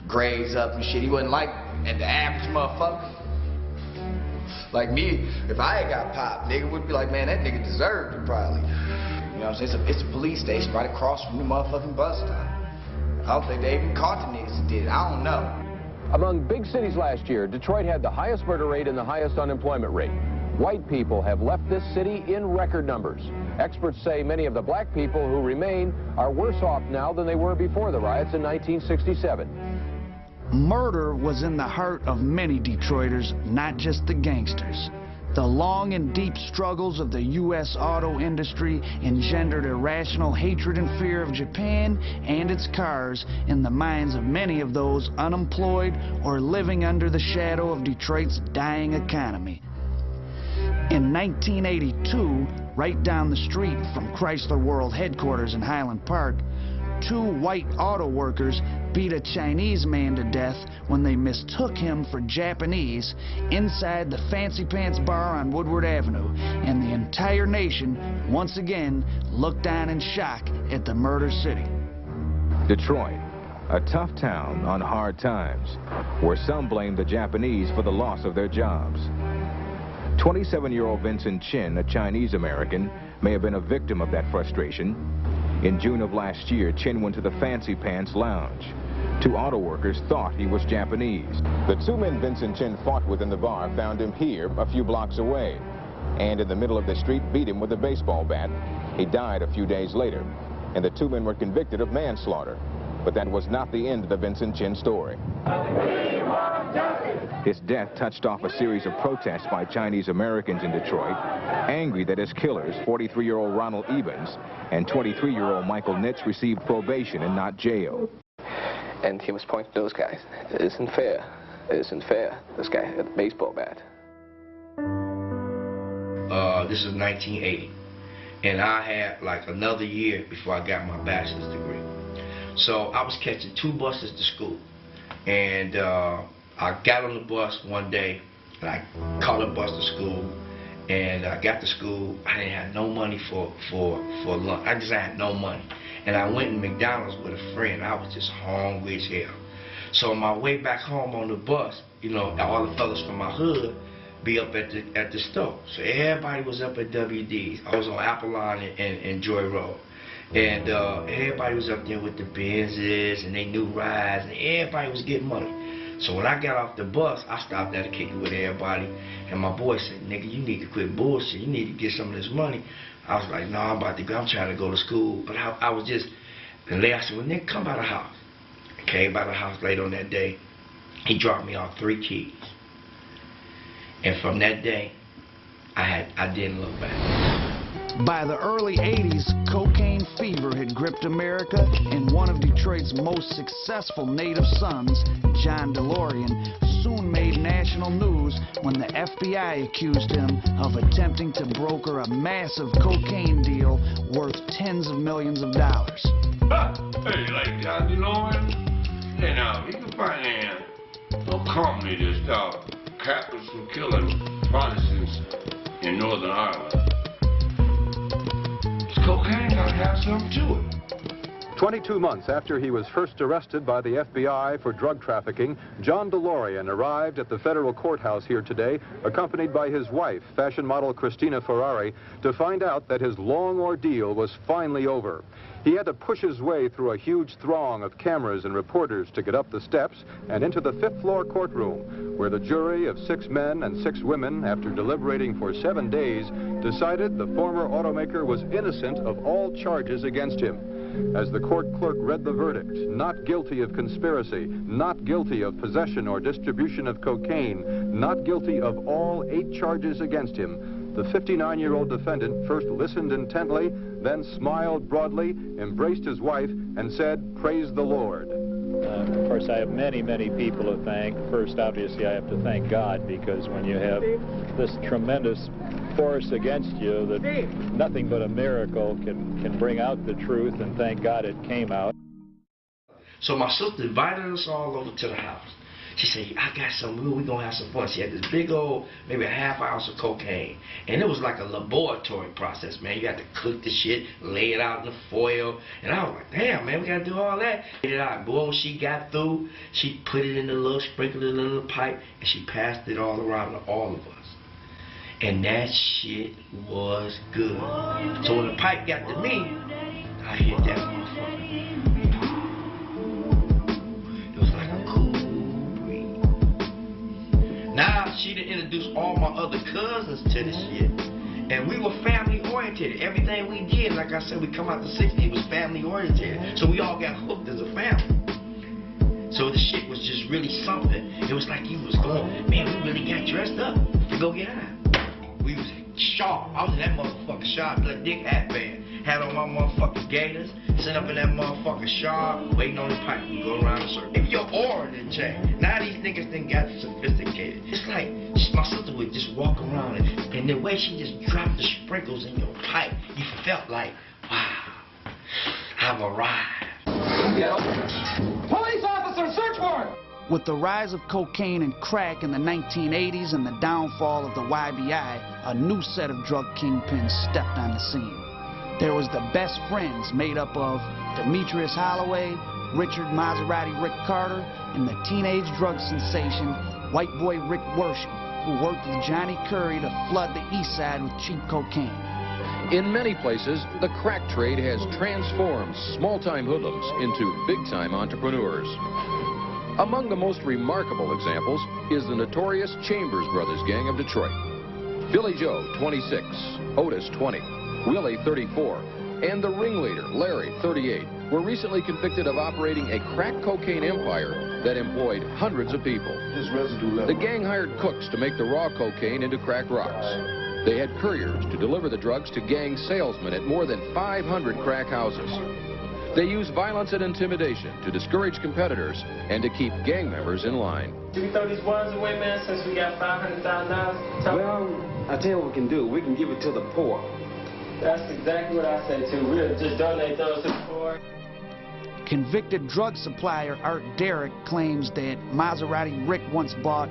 grades up and shit. He wasn't like the average motherfucker. Like me, if I had got popped, nigga would be like, man, that nigga deserved it probably. You know what I'm saying? It's a police station right across from the motherfucking bus stop. I don't think they even caught the niggas that did it. I don't know. Among big cities last year, Detroit had the highest murder rate and the highest unemployment rate. White people have left this city in record numbers. Experts say many of the black people who remain are worse off now than they were before the riots in 1967. Murder was in the heart of many Detroiters, not just the gangsters. The long and deep struggles of the U.S. auto industry engendered irrational hatred and fear of Japan and its cars in the minds of many of those unemployed or living under the shadow of Detroit's dying economy. In 1982, right down the street from Chrysler World headquarters in Highland Park, 2 white auto workers beat a Chinese man to death when they mistook him for Japanese inside the Fancy Pants bar on Woodward Avenue, and the entire nation once again looked on in shock at the murder city. Detroit, a tough town on hard times, where some blame the Japanese for the loss of their jobs. 27-year-old Vincent Chin, a Chinese American, may have been a victim of that frustration. In June of last year, Chin went to the Fancy Pants Lounge. 2 auto workers thought he was Japanese. The 2 men Vincent Chin fought with in the bar found him here, a few blocks away, and in the middle of the street beat him with a baseball bat. He died a few days later, and the 2 men were convicted of manslaughter. But that was not the end of the Vincent Chin story. His death touched off a series of protests by Chinese Americans in Detroit, angry that his killers, 43-year-old Ronald Ebens and 23-year-old Michael Nitz, received probation and not jail. And he was pointing to those guys. It isn't fair. It isn't fair. This guy had a baseball bat. This is 1980. And I had like another year before I got my bachelor's degree. So I was catching 2 buses to school. And I got on the bus one day, and I caught a bus to school. And I got to school, I didn't have no money for lunch. I just had no money. And I went to McDonald's with a friend. I was just hungry as hell. So on my way back home on the bus, you know, all the fellas from my hood be up at the store. So everybody was up at WD's. I was on Apollon and Joy Road. And everybody was up there with the Benzes and they new rides, and everybody was getting money. So when I got off the bus, I stopped there to kick it with everybody. And my boy said, nigga, you need to quit bullshit. You need to get some of this money. I was like, no, I'm about to go. I'm trying to go to school. But I was just, and later I said, well, nigga, come by the house. I came by the house late on that day. He dropped me off 3 keys. And from that day, I didn't look back. By the early 80s, cocaine fever had gripped America, and one of Detroit's most successful native sons, John DeLorean, soon made national news when the FBI accused him of attempting to broker a massive cocaine deal worth tens of millions of dollars. Hey, like John DeLorean? Hey, now, you can find a company that's called Capitals for Killing Protestants in Northern Ireland. Cocaine gotta have something to it. 22 months after he was first arrested by the FBI for drug trafficking, John DeLorean arrived at the federal courthouse here today, accompanied by his wife, fashion model Christina Ferrari, to find out that his long ordeal was finally over. He had to push his way through a huge throng of cameras and reporters to get up the steps and into the 5th floor courtroom, where the jury of 6 men and 6 women, after deliberating for 7 days, decided the former automaker was innocent of all charges against him. As the court clerk read the verdict, not guilty of conspiracy, not guilty of possession or distribution of cocaine, not guilty of all 8 charges against him, the 59-year-old defendant first listened intently, then smiled broadly, embraced his wife, and said, "Praise the Lord." Of course, I have many, many people to thank. First, obviously, I have to thank God, because when you have this tremendous force against you, that nothing but a miracle can bring out the truth, and thank God it came out. So my sister invited us all over to the house. She said, I got some, we're going to have some fun. She had this big old, maybe a ½ ounce of cocaine. And it was like a laboratory process, man. You had to cook the shit, lay it out in the foil. And I was like, damn, man, we got to do all that. Get it out. Boy, when she got through, she put it in the little, sprinkled it in the little pipe, and she passed it all around to all of us. And that shit was good. So when the pipe got to me, I hit that motherfucker. Now she done introduced all my other cousins to this shit. And we were family oriented. Everything we did, like I said, we come out the 60s, it was family oriented. So we all got hooked as a family. So the shit was just really something. It was like you was going, man, we really got dressed up to go get high. sharp. I was in that motherfucking shop, little dick hat band. Had on my motherfucking gators, sitting up in that motherfucking shop, waiting on the pipe to go around the circle. If your aura didn't change, now these niggas done got sophisticated. It's like, my sister would just walk around and the way she just dropped the sprinkles in your pipe, you felt like, wow, I've arrived. Police officer, search warrant! With the rise of cocaine and crack in the 1980s and the downfall of the Y.B.I, a new set of drug kingpins stepped on the scene. There was the Best Friends, made up of Demetrius Holloway, Richard Maserati Rick Carter, and the teenage drug sensation white boy Rick Worsham, who worked with Johnny Curry to flood the east side with cheap cocaine. In many places, the crack trade has transformed small-time hoodlums into big-time entrepreneurs. Among the most remarkable examples is the notorious Chambers Brothers gang of Detroit. Billy Joe, 26, Otis, 20, Willie, 34, and the ringleader, Larry, 38, were recently convicted of operating a crack cocaine empire that employed hundreds of people. The gang hired cooks to make the raw cocaine into crack rocks. They had couriers to deliver the drugs to gang salesmen at more than 500 crack houses. They used violence and intimidation to discourage competitors and to keep gang members in line. Should we throw these ones away, man, since we got $500,000? Well, I tell you what we can do. We can give it to the poor. That's exactly what I say, too. We'll just donate those to the poor. Convicted drug supplier Art Derrick claims that Maserati Rick once bought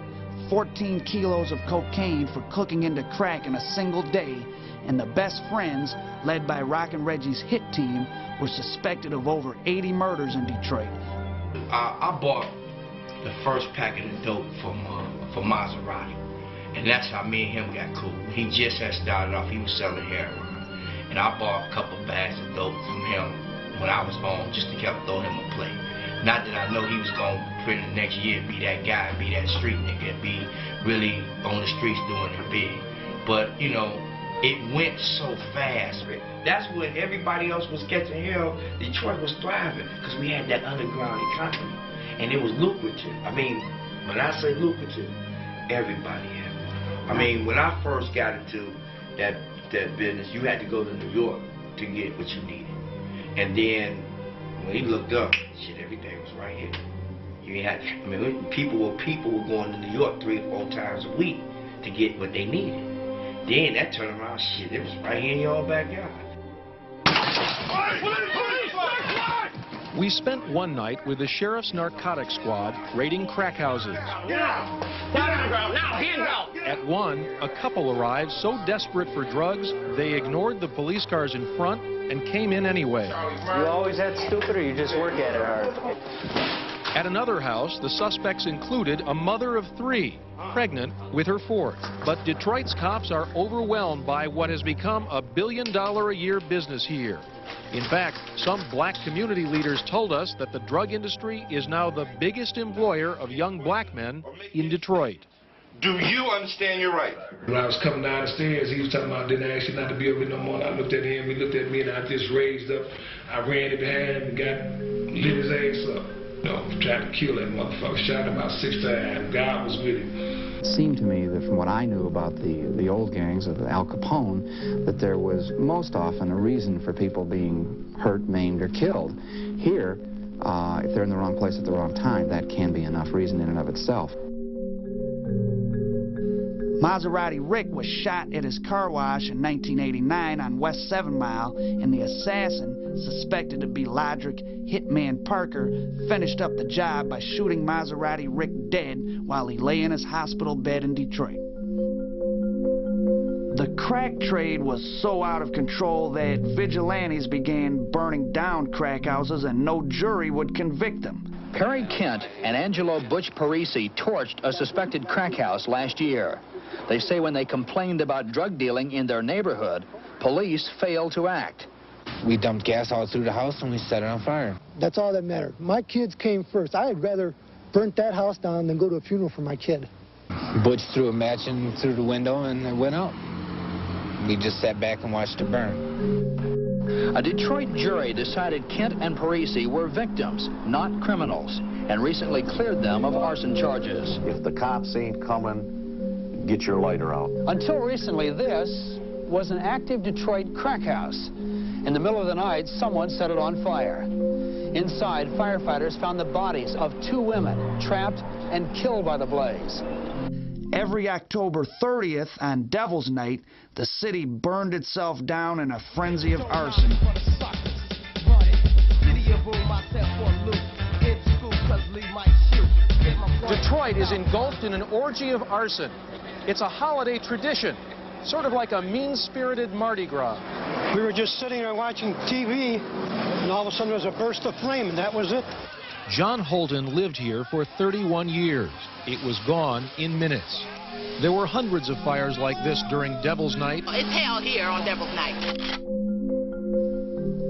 14 kilos of cocaine for cooking into crack in a single day, and the Best Friends, led by Rockin' Reggie's hit team, were suspected of over 80 murders in Detroit. I bought the first packet of dope from Maserati, and that's how me and him got cool. He just had started off, he was selling heroin, and I bought a couple bags of dope from him when I was home just to keep throwing him a plate. Not that I know he was going to, for the next year, be that guy, be that street nigga, be really on the streets doing it big. But, you know, it went so fast. That's when everybody else was catching hell. Detroit was thriving because we had that underground economy. And it was lucrative. I mean, when I say lucrative, everybody had it. I mean, when I first got into that business, you had to go to New York to get what you needed. And then when he looked up, shit, everything was right here. You had, I mean, people were going to New York 3 or 4 times a week to get what they needed. Then that turned around, shit, it was right here in your backyard. We spent one night with the sheriff's narcotics squad raiding crack houses. Get out! Down on the ground, now, hands out! At one, a couple arrived so desperate for drugs, they ignored the police cars in front and came in anyway. You always that stupid or you just work at it hard? At another house, the suspects included a mother of 3, pregnant with her 4th. But Detroit's cops are overwhelmed by what has become a $1 billion-a-year business here. In fact, some black community leaders told us that the drug industry is now the biggest employer of young black men in Detroit. Do you understand your right? When I was coming down the stairs, he was talking about, didn't ask you not to be over no more. And I looked at him, he looked at me, and I just raised up. I ran it behind him and lit his ass up. You know, tried to kill that motherfucker. Shot him about 6 times. God was with him. It seemed to me that from what I knew about the old gangs of Al Capone, that there was most often a reason for people being hurt, maimed, or killed. Here, if they're in the wrong place at the wrong time, that can be enough reason in and of itself. Maserati Rick was shot at his car wash in 1989 on West 7 Mile, and the assassin, suspected to be Lodrick Hitman Parker, finished up the job by shooting Maserati Rick dead while he lay in his hospital bed in Detroit. The crack trade was so out of control that vigilantes began burning down crack houses and no jury would convict them. Perry Kent and Angelo Butch Parisi torched a suspected crack house last year. They say when they complained about drug dealing in their neighborhood, police failed to act. We dumped gas all through the house and we set it on fire. That's all that mattered. My kids came first. I'd rather burn that house down than go to a funeral for my kid. Butch threw a match in through the window and it went out. We just sat back and watched it burn. A Detroit jury decided Kent and Parisi were victims, not criminals, and recently cleared them of arson charges. If the cops ain't coming, get your lighter out. Until recently, this was an active Detroit crack house. In the middle of the night, someone set it on fire. Inside, firefighters found the bodies of 2 women trapped and killed by the blaze. Every October 30th on Devil's Night, the city burned itself down in a frenzy of arson. Detroit is engulfed in an orgy of arson. It's a holiday tradition, sort of like a mean-spirited Mardi Gras. We were just sitting there watching TV, and all of a sudden there was a burst of flame, and that was it. John Holden lived here for 31 years. It was gone in minutes. There were hundreds of fires like this during Devil's Night. It's hell here on Devil's Night.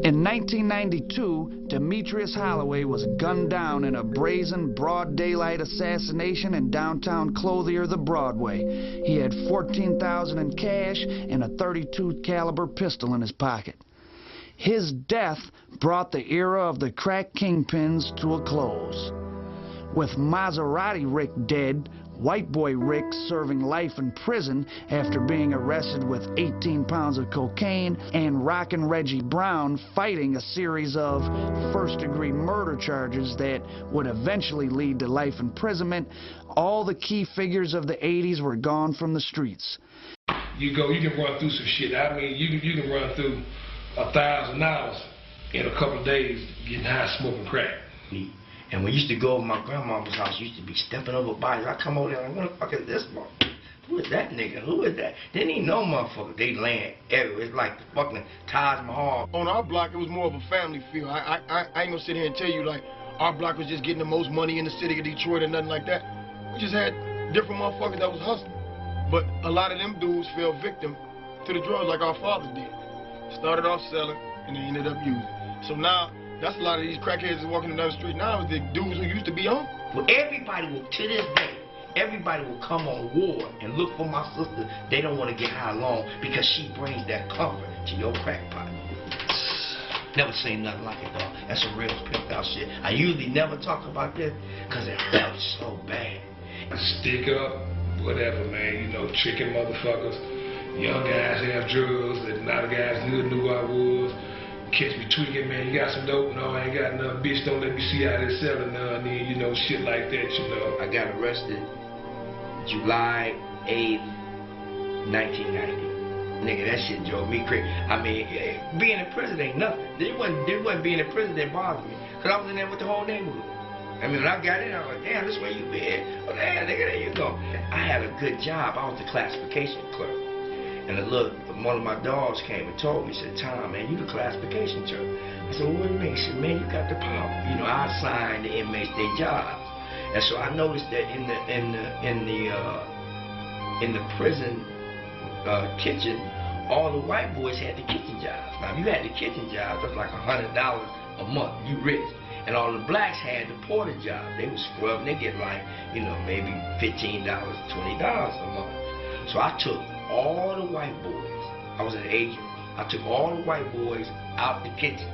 In 1992, Demetrius Holloway was gunned down in a brazen, broad daylight assassination in downtown Clothier, the Broadway. He had $14,000 in cash and a .32 caliber pistol in his pocket. His death brought the era of the crack kingpins to a close. With Maserati Rick dead, White Boy Rick serving life in prison after being arrested with 18 pounds of cocaine, and Rockin' Reggie Brown fighting a series of first-degree murder charges that would eventually lead to life imprisonment, all the key figures of the 80s were gone from the streets. You can run through some shit. I mean, you can run through $1,000 in a couple of days getting high smoking crack. And we used to go over my grandmama's house, used to be stepping over bodies. I come over there like, what the fuck is this motherfucker? Who is that nigga? Who is that? Didn't even know motherfucker. They land everywhere. It's like the fucking Taj Mahal. On our block, it was more of a family feel. I ain't gonna sit here and tell you like our block was just getting the most money in the city of Detroit or nothing like that. We just had different motherfuckers that was hustling. But a lot of them dudes fell victim to the drugs like our fathers did. Started off selling and they ended up using. So now, that's a lot of these crackheads that's walking down the street now is the dudes who used to be on. Well, everybody will, to this day, everybody will come on ward and look for my sister. They don't want to get high alone because she brings that comfort to your crack pot. Never seen nothing like it, dog. That's some real pimped out shit. I usually never talk about this because it felt so bad. Stick up, whatever, man. You know, tricking motherfuckers. Young guys have drugs that not the guys knew I was. Catch me tweaking, man, you got some dope? No, I ain't got enough. Bitch, don't let me see how they're selling none. You know, shit like that, you know. I got arrested July 8th, 1990. Nigga, that shit drove me crazy. I mean, being in prison ain't nothing. It wasn't being in prison that bothered me. Because I was in there with the whole neighborhood. I mean, when I got in, I was like, damn, this where you been. Well, damn, nigga, there you go. I had a good job. I was the classification clerk. And look, one of my dogs came and told me, said, Tom, man, you the classification clerk. I said, well, what do you mean? He said, man, you got the power. You know, I assigned the inmates their jobs. And so I noticed that in the prison kitchen, all the white boys had the kitchen jobs. Now, if you had the kitchen jobs, that's like $100 a month. You rich. And all the blacks had the porter jobs. They was scrubbing. They get like, you know, maybe $15, $20 a month. So I took all the white boys, I was an agent, I took all the white boys out the kitchen,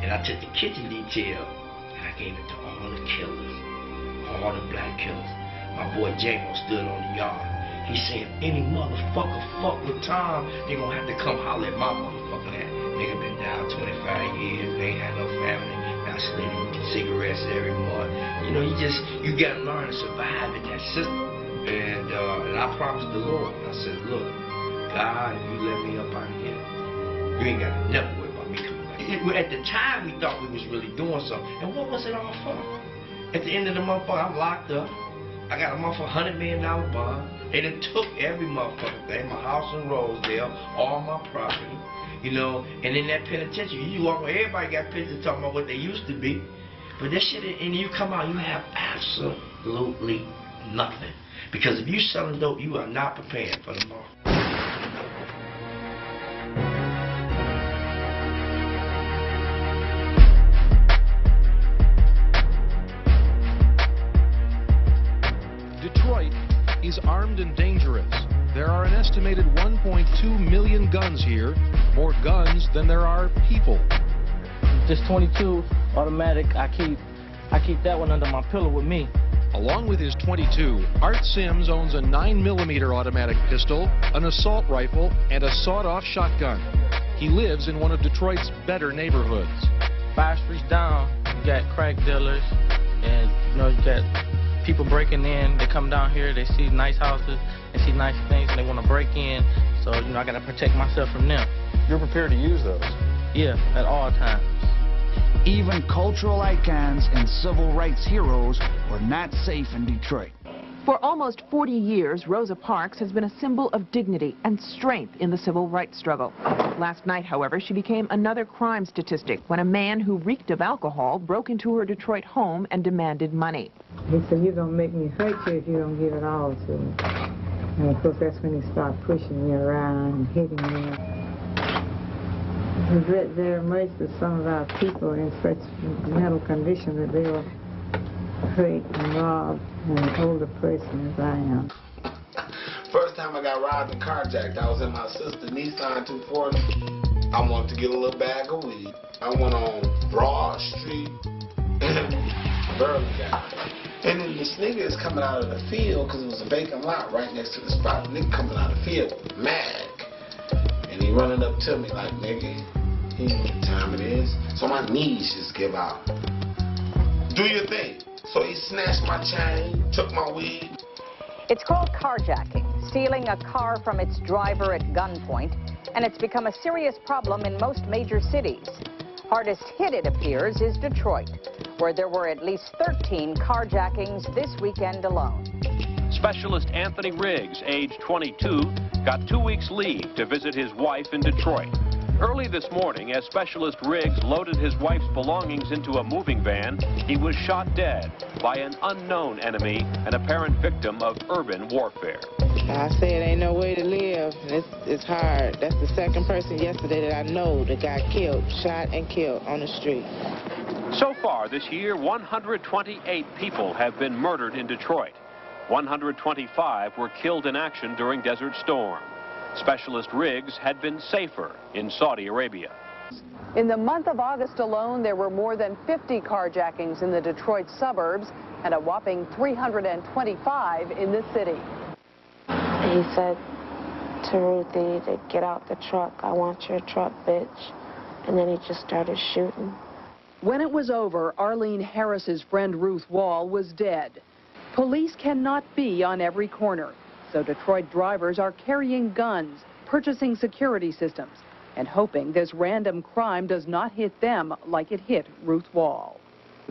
and I took the kitchen detail, and I gave it to all the killers, all the black killers. My boy Jango stood on the yard. He said, any motherfucker fuck with Tom, they gonna have to come holler at my motherfucking ass. Nigga been down 25 years, they ain't had no family, now slinging cigarettes every month. You know, you gotta learn to survive in that system. And I promised the Lord, I said, look, God, if you let me up out of here, you ain't got to never worry about me coming back. At the time, we thought we was really doing something. And what was it all for? At the end of the motherfucker, I'm locked up. I got a motherfucker $100 million bond. They done took every motherfucking thing, my house in Rosedale, all my property, you know, and in that penitentiary, you walk where everybody got pictures talking about what they used to be. But this shit, and you come out, you have absolutely nothing. Because if you selling dope, you are not prepared for tomorrow. Detroit is armed and dangerous. There are an estimated 1.2 million guns here, more guns than there are people. This 22 automatic, I keep that one under my pillow with me. Along with his .22, Art Sims owns a 9mm automatic pistol, an assault rifle, and a sawed-off shotgun. He lives in one of Detroit's better neighborhoods. 5 streets down, you got crack dealers, and you got people breaking in. They come down here, they see nice houses, they see nice things, and they want to break in. So, I got to protect myself from them. You're prepared to use those? Yeah, at all times. Even cultural icons and civil rights heroes were not safe in Detroit. For almost 40 years, Rosa Parks has been a symbol of dignity and strength in the civil rights struggle. Last night, however, she became another crime statistic when a man who reeked of alcohol broke into her Detroit home and demanded money. He said, "You're going to make me hurt you if you don't give it all to me." And of course, that's when he started pushing me around and hitting me. There emerged some of our people in such mental condition that they were hurt and robbed, and an older person as I am. First time I got robbed and carjacked, I was in my sister's Nissan 240. I wanted to get a little bag of weed. I went on Broad Street, Burlington. And then this nigga is coming out of the field, because it was a vacant lot right next to the spot. The nigga coming out of the field with a mag. And he running up to me like, "Nigga, you know what time it is." So my knees just give out. "Do your thing." So he snatched my chain, took my weed. It's called carjacking, stealing a car from its driver at gunpoint, and it's become a serious problem in most major cities. Hardest hit, it appears, is Detroit, where there were at least 13 carjackings this weekend alone. Specialist Anthony Riggs, age 22, got 2 weeks leave to visit his wife in Detroit. Early this morning, as Specialist Riggs loaded his wife's belongings into a moving van, he was shot dead by an unknown enemy, an apparent victim of urban warfare. I said ain't no way to live. It's hard. That's the second person yesterday that I know that got killed, shot and killed on the street. So far this year, 128 people have been murdered in Detroit. 125 were killed in action during Desert Storm. Specialist Riggs had been safer in Saudi Arabia. In the month of August alone, there were more than 50 carjackings in the Detroit suburbs and a whopping 325 in the city. He said to Ruthie to get out the truck. "I want your truck, bitch." And then he just started shooting. When it was over, Arlene Harris's friend Ruth Wall was dead. Police cannot be on every corner. So Detroit drivers are carrying guns, purchasing security systems, and hoping this random crime does not hit them like it hit Ruth Wall.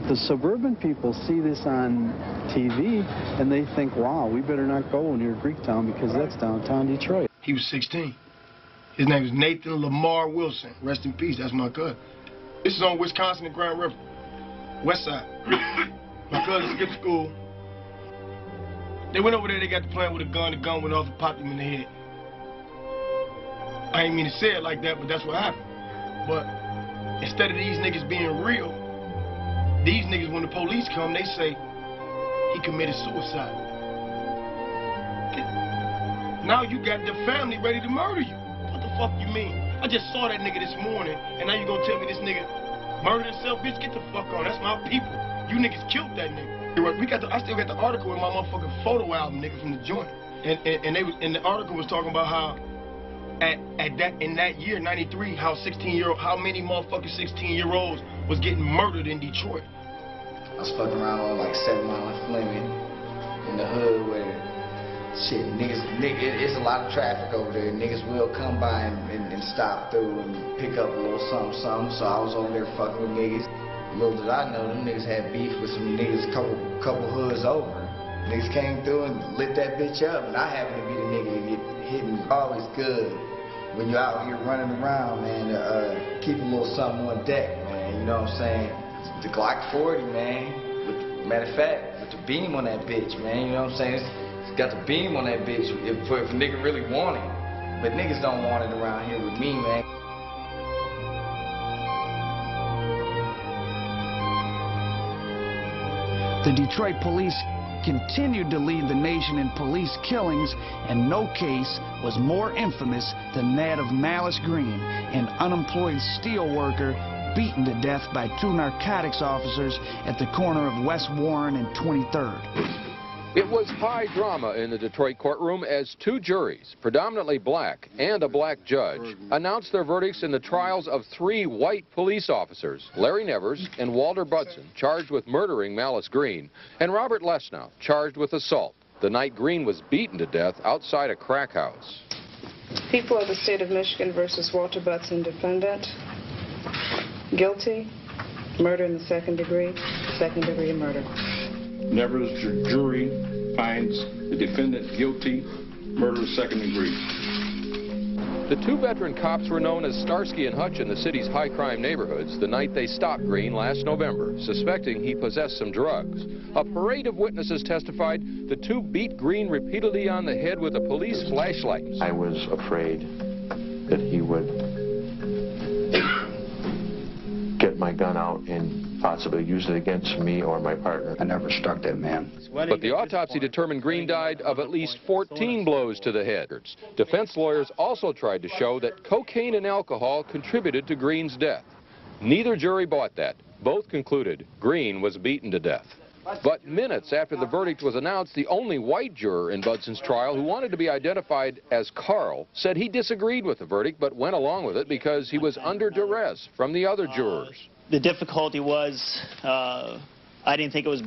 The suburban people see this on TV and they think, wow, we better not go near Greektown because that's downtown Detroit. He was 16. His name is Nathan Lamar Wilson. Rest in peace, that's my cousin. This is on Wisconsin and Grand River, west side. My cousin skipped school. They went over there, they got to playing with a gun, the gun went off and popped him in the head. I ain't mean to say it like that, but that's what happened. But instead of these niggas being real, these niggas, when the police come, they say he committed suicide. Now you got the family ready to murder you. What the fuck you mean? I just saw that nigga this morning, and now you gonna tell me this nigga murdered himself? Bitch, get the fuck on. That's my people. You niggas killed that nigga. I still got the article in my motherfucking photo album, nigga, from the joint. And the article was talking about how in that year, 93, how many motherfucking 16-year-olds was getting murdered in Detroit. I was fucking around on like 7 Mile and Fleming in the hood where shit, niggas, it's a lot of traffic over there. Niggas will come by and stop through and pick up a little something. So I was over there fucking with niggas. Little did I know, them niggas had beef with some niggas couple hoods over. Niggas came through and lit that bitch up, and I happened to be the nigga to get hit. And always good when you're out here running around, man, keep a little something on deck, man, you know what I'm saying? The Glock 40, man, matter of fact, with the beam on that bitch, man, you know what I'm saying? It's got the beam on that bitch if a nigga really want it. But niggas don't want it around here with me, man. The Detroit police continued to lead the nation in police killings, and no case was more infamous than that of Malice Green, an unemployed steel worker beaten to death by 2 narcotics officers at the corner of West Warren and 23rd. It was high drama in the Detroit courtroom as 2 juries, predominantly black, and a black judge, announced their verdicts in the trials of 3 white police officers, Larry Nevers and Walter Budson, charged with murdering Malice Green, and Robert Lesnow, charged with assault, the night Green was beaten to death outside a crack house. People of the state of Michigan versus Walter Budson, defendant, guilty, murder in the second degree murder. Nevers jury finds the defendant guilty, murder second degree. The 2 veteran cops were known as Starsky and Hutch in the city's high crime neighborhoods the night they stopped Green last November, suspecting he possessed some drugs. A parade of witnesses testified the 2 beat Green repeatedly on the head with a police flashlight. I was afraid that he would get my gun out and possibly use it against me or my partner. I never struck that man. But the autopsy determined Green died of at least 14 blows to the head. Defense lawyers also tried to show that cocaine and alcohol contributed to Green's death. Neither jury bought that. Both concluded Green was beaten to death. But minutes after the verdict was announced, the only white juror in Budson's trial who wanted to be identified as Carl said he disagreed with the verdict but went along with it because he was under duress from the other jurors. The difficulty was I didn't think it was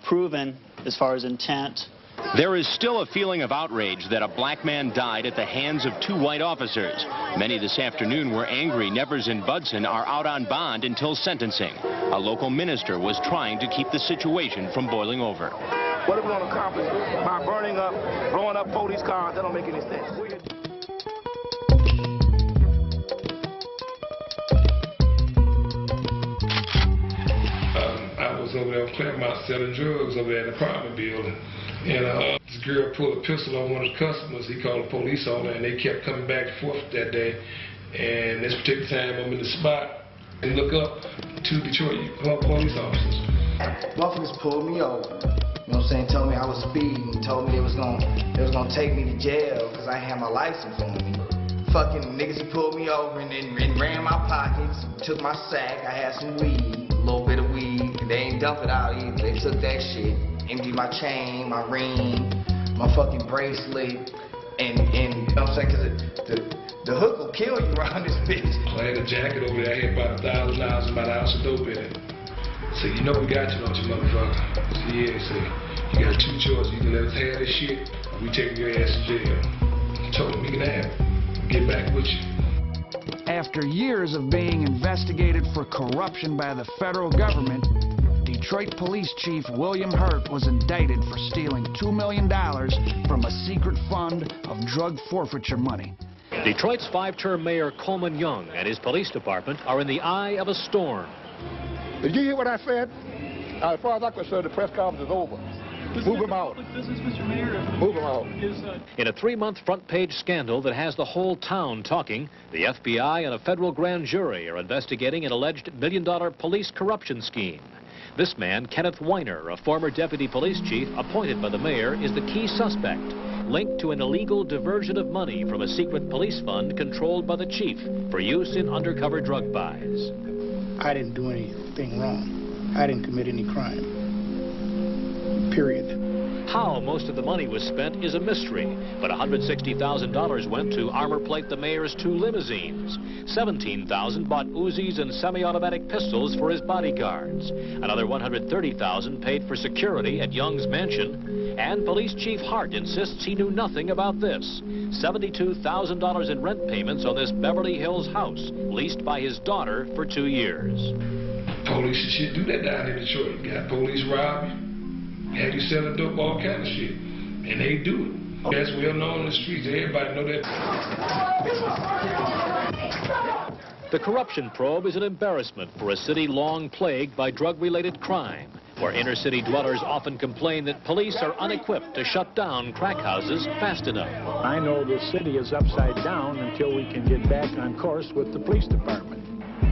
proven as far as intent. There is still a feeling of outrage that a black man died at the hands of 2 white officers. Many this afternoon were angry Nevers and Budson are out on bond until sentencing. A local minister was trying to keep the situation from boiling over. What are we going to accomplish by burning up, blowing up police cars? That don't make any sense. I was over there on Claremont selling drugs over there in the apartment building. And this girl pulled a pistol on one of the customers. He called the police on her, and they kept coming back and forth that day. And this particular time, I'm in the spot and look up 2 Detroit police officers. Motherfuckers pulled me over. You know what I'm saying? Told me I was speeding. Told me they was gonna take me to jail because I had my license on me. Fucking niggas pulled me over and then ran my pockets, took my sack. I had some weed, a little bit of weed. They ain't dump it out either. They took that shit. Emptied my chain, my ring, my fucking bracelet, and you know what I'm saying, because the hook will kill you around this bitch. I had a jacket over there, I had about $1,000 and about an ounce of dope in it. So you know we got you, don't you, motherfucker? So yeah, so you got 2 choices. You can let us have this shit, or we taking your ass to jail. He told me we can have it. Get back with you. After years of being investigated for corruption by the federal government, Detroit Police Chief William Hurt was indicted for stealing $2 million from a secret fund of drug forfeiture money. Detroit's 5-term mayor Coleman Young and his police department are in the eye of a storm. Did you hear what I said? As far as I'm concerned, the press conference is over. Move him out. Move him out. In a 3-month front-page scandal that has the whole town talking, the FBI and a federal grand jury are investigating an alleged $1 million police corruption scheme. This man, Kenneth Weiner, a former deputy police chief appointed by the mayor, is the key suspect, linked to an illegal diversion of money from a secret police fund controlled by the chief for use in undercover drug buys. I didn't do anything wrong. I didn't commit any crime. Period. How most of the money was spent is a mystery, but $160,000 went to armor plate the mayor's 2 limousines. $17,000 bought Uzis and semi-automatic pistols for his bodyguards. Another $130,000 paid for security at Young's mansion. And Police Chief Hart insists he knew nothing about this. $72,000 in rent payments on this Beverly Hills house, leased by his daughter for 2 years. Police and shit do that down in Detroit. You got police rob you. Have you selling dope, all kind of shit. And they do it. That's well known in the streets. Everybody know that. The corruption probe is an embarrassment for a city long plagued by drug-related crime, where inner-city dwellers often complain that police are unequipped to shut down crack houses fast enough. I know the city is upside down until we can get back on course with the police department.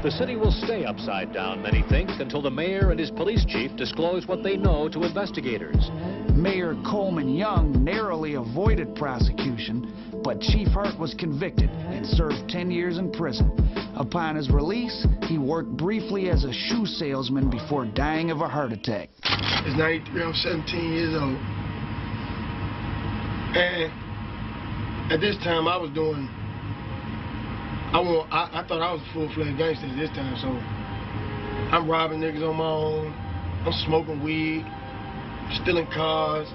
The city will stay upside down, many think, until the mayor and his police chief disclose what they know to investigators. Mayor Coleman Young narrowly avoided prosecution, but Chief Hurt was convicted and served 10 years in prison. Upon his release, he worked briefly as a shoe salesman before dying of a heart attack. It's 93, I'm 17 years old. And at this time I was doing, I thought I was a full-fledged gangster at this time, so I'm robbing niggas on my own, I'm smoking weed, stealing cars,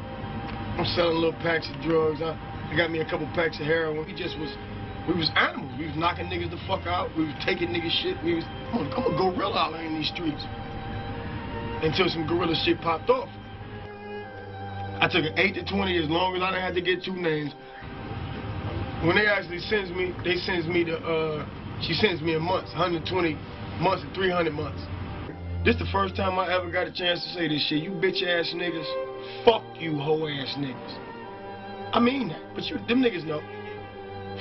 I'm selling little packs of drugs, I got me a couple packs of heroin. We was animals. We was knocking niggas the fuck out. We was taking niggas shit. I'm a gorilla out here in these streets. Until some gorilla shit popped off. I took an 8 to 20 as long as I didn't have to get 2 names. When they actually sends me, she sends me in months, 120 months and 300 months. This the first time I ever got a chance to say this shit. You bitch ass niggas, fuck you hoe ass niggas. I mean that, but them niggas know.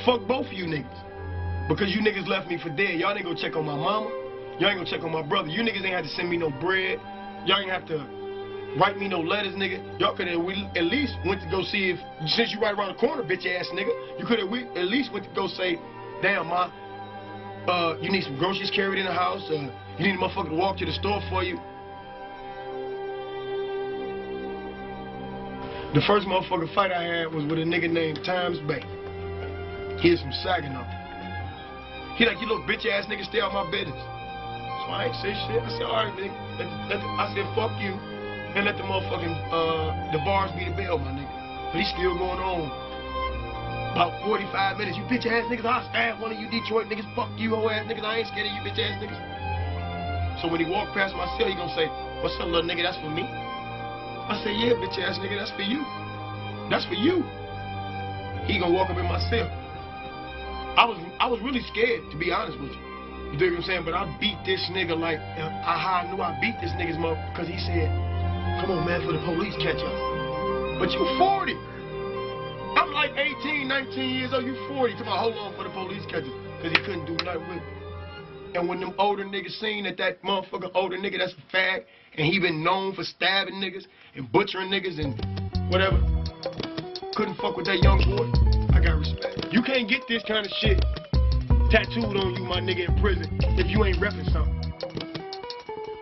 Fuck both of you niggas. Because you niggas left me for dead. Y'all ain't gonna check on my mama. Y'all ain't gonna check on my brother. You niggas ain't have to send me no bread. Y'all ain't have to write me no letters, nigga. Y'all could have at least went to go see if, since you right around the corner, bitch ass nigga, you could have at least went to go say, damn, ma, you need some groceries carried in the house, you need a motherfucker to walk to the store for you. The first motherfucking fight I had was with a nigga named Times Bay. He is from Saginaw. He like, you little bitch ass nigga, stay out my business. So I ain't say shit. I said, all right, nigga. I said, fuck you. And let the motherfucking, the bars be the bell, my nigga. But he's still going on. About 45 minutes. You bitch ass niggas, I'll stab one of you Detroit niggas. Fuck you hoe ass niggas. I ain't scared of you bitch ass niggas. So when he walked past my cell, he gonna say, what's up, little nigga? That's for me. I said, yeah, bitch ass nigga, that's for you. That's for you. He gonna walk up in my cell. I was really scared, to be honest with you. You dig what I'm saying? But I beat this nigga like, I knew I beat this nigga's mother because he said, come on, man, for the police catch us. But you 40. I'm like 18, 19 years old, you 40. Come on, hold on for the police catch us. Because he couldn't do nothing with it. And when them older niggas seen that motherfucker older nigga that's a fag, and he been known for stabbing niggas and butchering niggas and whatever, couldn't fuck with that young boy, I got respect. You can't get this kind of shit tattooed on you, my nigga, in prison if you ain't repping something.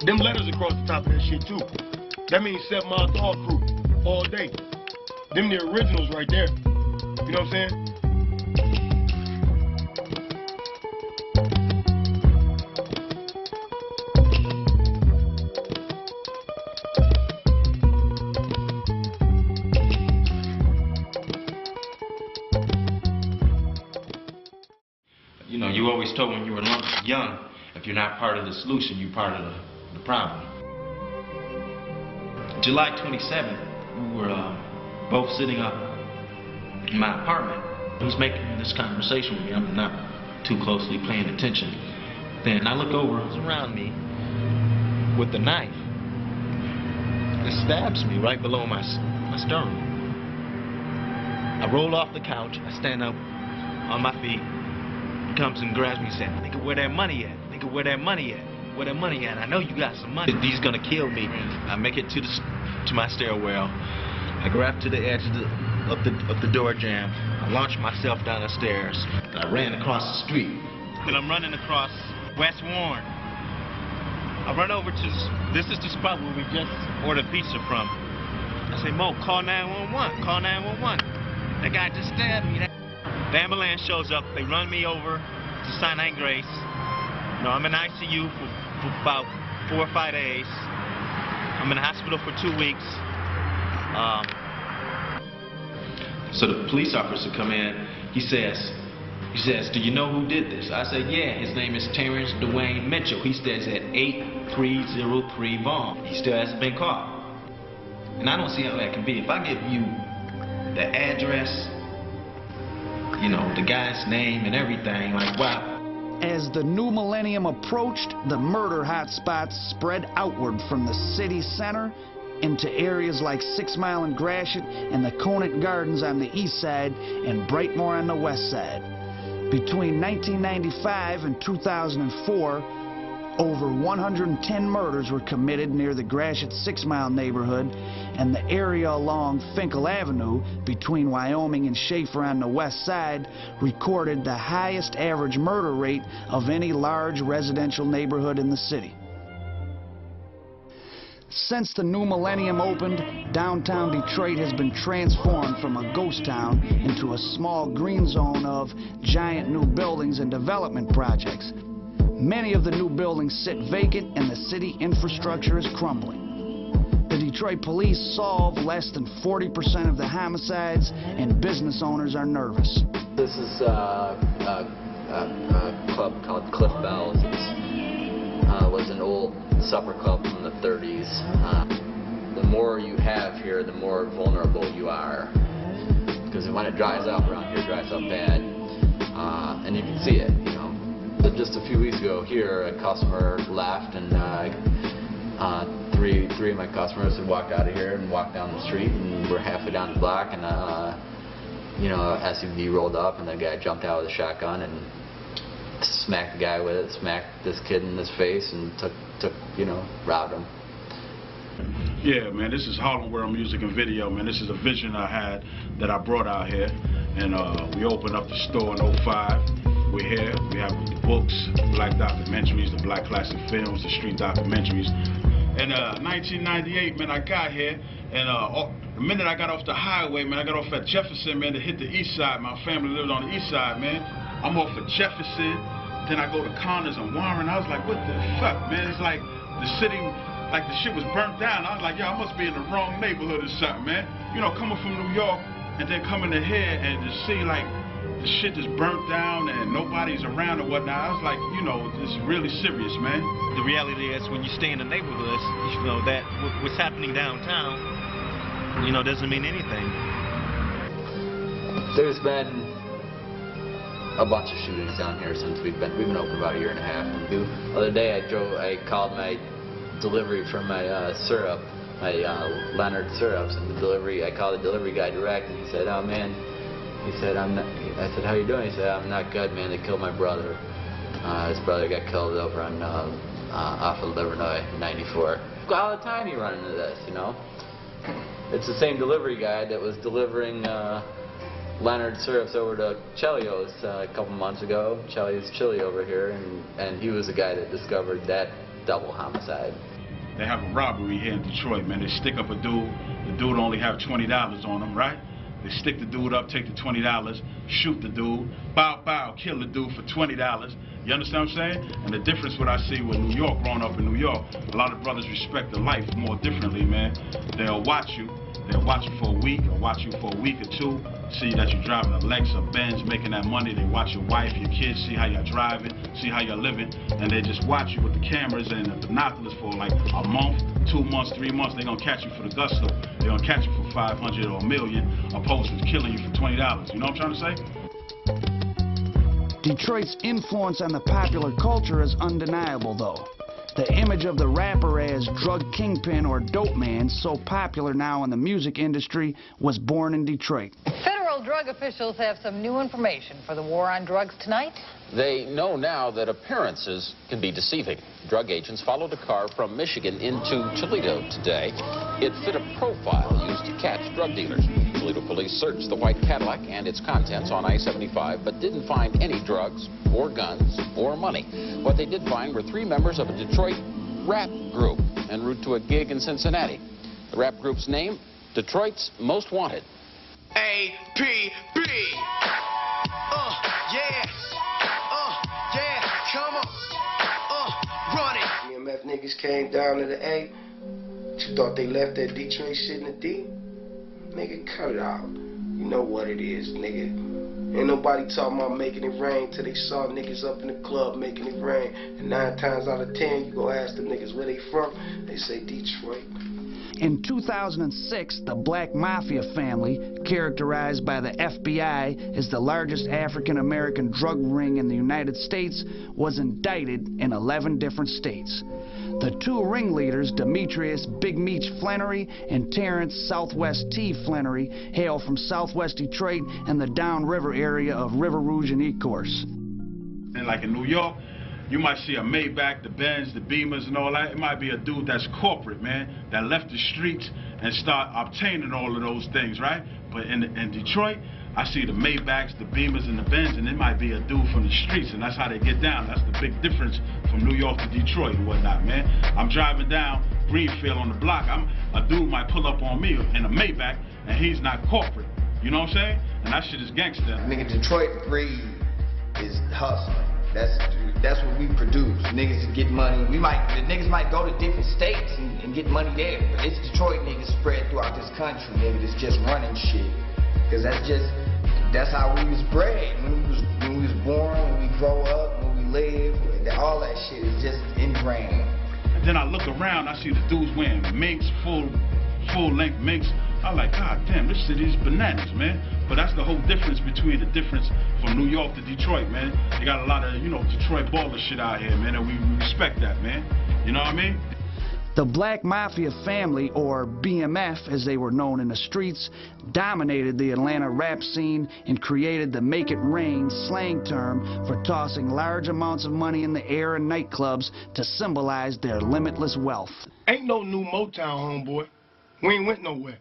Them letters across the top of that shit, too. That means 7 Mile Dog Crew all day. Them the originals right there. You know what I'm saying? You know, you always told when you were young, if you're not part of the solution, you're part of the problem. July 27th, we were both sitting up in my apartment. He was making this conversation with me. I'm not too closely paying attention. Then I look over, it's around me with the knife. It stabs me right below my sternum. I roll off the couch, I stand up on my feet. He comes and grabs me and says, nigga, where that money at? Nigga, where that money at? Where that money at? I know you got some money. He's gonna kill me. I make it to my stairwell. I grab to the edge of the door jamb. I launch myself down the stairs. And I ran across the street. And I'm running across West Warren. I run over to, this is the spot where we just ordered pizza from. I say, Mo, call 911, call 911. That guy just stabbed me. The ambulance shows up, they run me over to Sinai Grace. You know, I'm in ICU for about 4 or 5 days. I'm in the hospital for 2 weeks. So the police officer come in, he says, do you know who did this? I said, yeah, his name is Terrence Dwayne Mitchell. He stays at 8303 Vaughn. He still hasn't been caught. And I don't see how that can be. If I give you the address, you know, the guy's name and everything, like, wow. As the new millennium approached, the murder hotspots spread outward from the city center into areas like 6 Mile and Gratiot and the Conant Gardens on the east side and Brightmoor on the west side. Between 1995 and 2004, Over 110 murders were committed near the Gratiot 6 Mile neighborhood, and the area along Finkel Avenue between Wyoming and Schaefer on the west side recorded the highest average murder rate of any large residential neighborhood in the city. Since the new millennium opened, downtown Detroit has been transformed from a ghost town into a small green zone of giant new buildings and development projects. Many of the new buildings sit vacant and the city infrastructure is crumbling. The Detroit police solve less than 40% of the homicides, and business owners are nervous. This is a club called Cliff Bells. It was an old supper club from the 30s. The more you have here, the more vulnerable you are. Because when it dries up around here, it dries up bad. And you can see it, you know. But just a few weeks ago here, a customer left, and three of my customers had walked out of here and walked down the street, and we're halfway down the block, and you know, SUV rolled up, and the guy jumped out with a shotgun and smacked the guy with it, smacked this kid in his face, and took, you know, robbed him. Yeah, man, this is Harlem World Music and Video, man. This is a vision I had that I brought out here, and we opened up the store in 05. We're here, we have the books, black documentaries, the black classic films, the street documentaries. And 1998, man, I got here, and the minute I got off the highway, man, I got off at Jefferson, man, to hit the east side. My family lived on the east side, man. I'm off at Jefferson, then I go to Connors and Warren. I was like, what the fuck, man? It's like the city, like the shit was burnt down. I was like, yo, I must be in the wrong neighborhood or something, man. You know, coming from New York and then coming to here and to see like the shit is burnt down and nobody's around or whatnot. I was like, you know, it's really serious, man. The reality is when you stay in the neighborhoods, you know, that what's happening downtown, you know, doesn't mean anything. There's been a bunch of shootings down here since we've been open about a year and a half. The other day I called my delivery for my syrup, my Leonard syrups, and I called the delivery guy direct, and he said, oh man, he said, I said, how you doing? He said, I'm not good, man, they killed my brother. His brother got killed over on off of Livernois, 94. All the time you run into this, you know. It's the same delivery guy that was delivering Leonard syrups over to Chelio's a couple months ago. Chelio's Chili over here, and he was the guy that discovered that double homicide. They have a robbery here in Detroit, man. They stick up a dude. The dude only have $20 on him, right? They stick the dude up, take the $20, shoot the dude, bow, kill the dude for $20. You understand what I'm saying? And the difference what I see with New York, growing up in New York, a lot of brothers respect the life more differently, man. They'll watch you. They'll watch you for a week, or watch you for a week or two, see that you're driving a Lex or Benz, making that money. They watch your wife, your kids, see how you're driving, see how you're living, and they just watch you with the cameras and the binoculars for like a month, 2 months, 3 months. They're going to catch you for the gusto. They're going to catch you for 500 or a million, opposed to killing you for $20. You know what I'm trying to say? Detroit's influence on the popular culture is undeniable, though. The image of the rapper as drug kingpin or dope man, so popular now in the music industry, was born in Detroit. Federal drug officials have some new information for the war on drugs tonight. They know now that appearances can be deceiving. Drug agents followed a car from Michigan into Toledo today. It fit a profile used to catch drug dealers. Toledo police searched the white Cadillac and its contents on I-75, but didn't find any drugs or guns or money. What they did find were 3 members of a Detroit rap group en route to a gig in Cincinnati. The rap group's name, Detroit's Most Wanted. A-P-B. Yeah. Yeah. Come on. Run it. EMF niggas came down to the A. You thought they left that Detroit shit in the D? Nigga, cut it out. You know what it is, nigga. Ain't nobody talking about making it rain till they saw niggas up in the club making it rain. And 9 times out of 10, you go ask the niggas where they from, they say Detroit. In 2006, the Black Mafia family, characterized by the FBI as the largest African-American drug ring in the United States, was indicted in 11 different states. The 2 ringleaders, Demetrius Big Meech Flannery and Terrence Southwest T. Flannery, hail from southwest Detroit and the downriver area of River Rouge and Ecorse. And like in New York, You might see a Maybach, the Benz, the Beamers and all that. It might be a dude that's corporate, man, that left the streets and start obtaining all of those things, right? But in Detroit, I see the Maybachs, the Beamers, and the Benz, and it might be a dude from the streets, and that's how they get down. That's the big difference from New York to Detroit and whatnot, man. I'm driving down Greenfield on the block. A dude might pull up on me in a Maybach, and he's not corporate. You know what I'm saying? And that shit is gangster. Nigga, Detroit breed is hustling. That's what we produce. Niggas get money. The niggas might go to different states and get money there, but it's Detroit niggas spread throughout this country, nigga, that's just running shit. Cause that's how we was bred. When we was born, when we grow up, when we live, all that shit is just ingrained. And then I look around, I see the dudes wearing minks, full-length minks. I'm like, God damn, this city is bananas, man. But that's the whole difference between the difference from New York to Detroit, man. They got a lot of, Detroit baller shit out here, man, and we respect that, man. You know what I mean? The Black Mafia family, or BMF as they were known in the streets, dominated the Atlanta rap scene and created the Make It Rain slang term for tossing large amounts of money in the air in nightclubs to symbolize their limitless wealth. Ain't no new Motown, homeboy. We ain't went nowhere.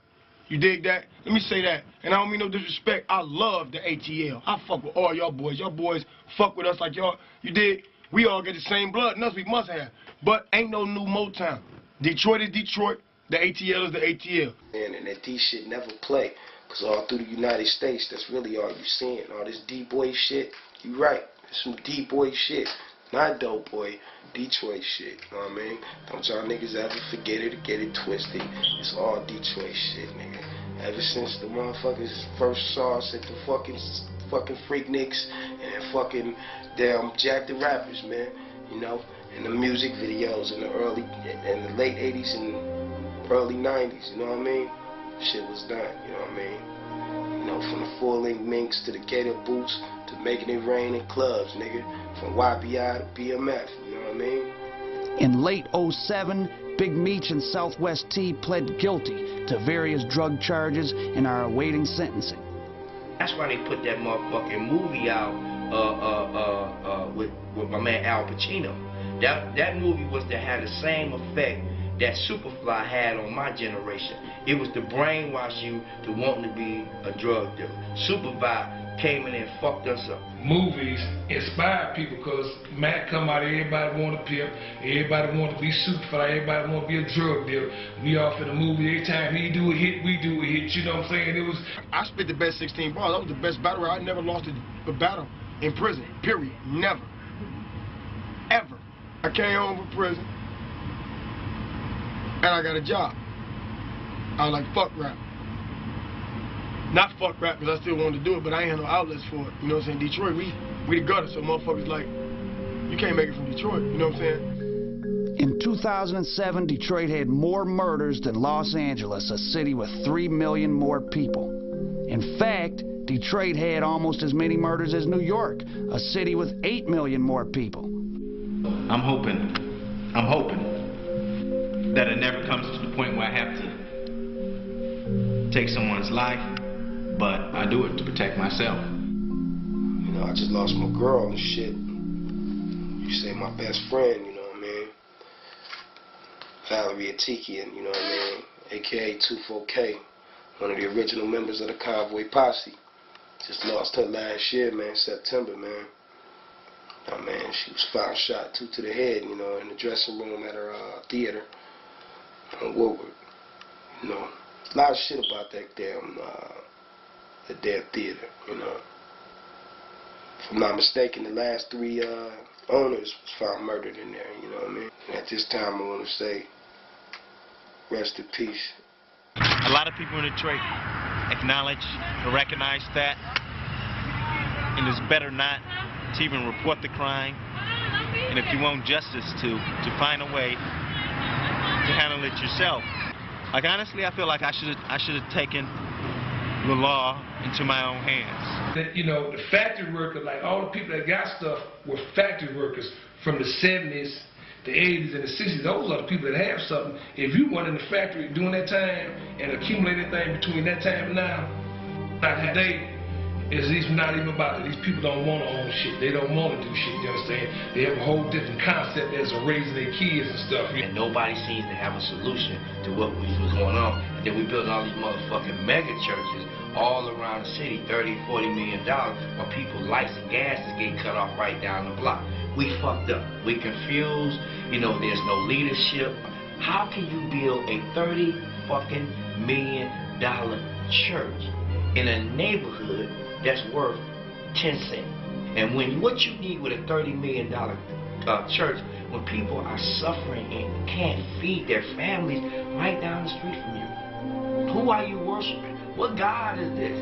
You dig that? Let me say that. And I don't mean no disrespect. I love the ATL. I fuck with all y'all boys. Y'all boys fuck with us like y'all. You dig? We all get the same blood, and us we must have. But ain't no new Motown. Detroit is Detroit. The ATL is the ATL. And that D shit never play. Because all through the United States, that's really all you seeing. All this D-boy shit. You right. It's some D-boy shit. Not dope boy. Detroit shit, you know what I mean? Don't y'all niggas ever forget it or get it twisted. It's all Detroit shit, nigga. Ever since the motherfuckers first saw us at the fucking Freakniks and fucking damn Jack the Rappers, man. You know, and the music videos in the late 80s and early 90s, you know what I mean? Shit was done, you know what I mean? You know, from the full-length minks to the gator boots to making it rain in clubs, nigga. From Y.B.I. to BMF, you know what I mean? In late '07, Big Meech and Southwest T pled guilty to various drug charges and are awaiting sentencing. That's why they put that motherfucking movie out with my man Al Pacino. That movie was to have the same effect that Superfly had on my generation. It was to brainwash you to wanting to be a drug dealer. Superfly came in and fucked us up. Movies inspire people because Mac come out, everybody want to pimp, everybody want to be Superfly, everybody want to be a drug dealer. We off in the movie, every time he do a hit, we do a hit, you know what I'm saying? I spit the best 16 bars. I was the best battler. I never lost a battle in prison, period. Never. Ever. I came home from prison and I got a job. I was like, fuck rap. Not fuck rap because I still wanted to do it, but I ain't had no outlets for it. You know what I'm saying? Detroit, we the gutter, so motherfuckers like, you can't make it from Detroit, you know what I'm saying? In 2007, Detroit had more murders than Los Angeles, a city with 3 million more people. In fact, Detroit had almost as many murders as New York, a city with 8 million more people. I'm hoping that it never comes to the point where I have to take someone's life, but I do it to protect myself. You know, I just lost my girl and shit. You say my best friend, you know what I mean? Valerie Atikian, you know what I mean? AKA 24K, one of the original members of the Convoy Posse. Just lost her last year, man, September, man. Oh, man, she was found shot 2 to the head, you know, in the dressing room at her theater on Woodward. You know, a lot of shit about that damn theater, you know. If I'm not mistaken, the last 3 owners was found murdered in there, you know what I mean? And at this time, I want to say, rest in peace. A lot of people in Detroit acknowledge and recognize that, and it's better not to even report the crime, and if you want justice to find a way to handle it yourself. Like, honestly, I feel like I should have taken the law into my own hands. That, you know, the factory workers, like all the people that got stuff were factory workers from the 70s, the 80s, and the 60s. Those are the people that have something. If you weren't in the factory during that time and accumulated things between that time and now, not today, It's even not even about it. These people don't want to own shit. They don't want to do shit, you understand? They have a whole different concept as of raising their kids and stuff. And nobody seems to have a solution to what was going on. And then we built all these motherfucking mega churches all around the city, $30, $40 million, while people's lights and gas is getting cut off right down the block. We fucked up. We confused. You know, there's no leadership. How can you build a $30 million church in a neighborhood that's worth 10 cents? And when what you need with a $30 million church, when people are suffering and can't feed their families right down the street from you, who are you worshiping? What God is this?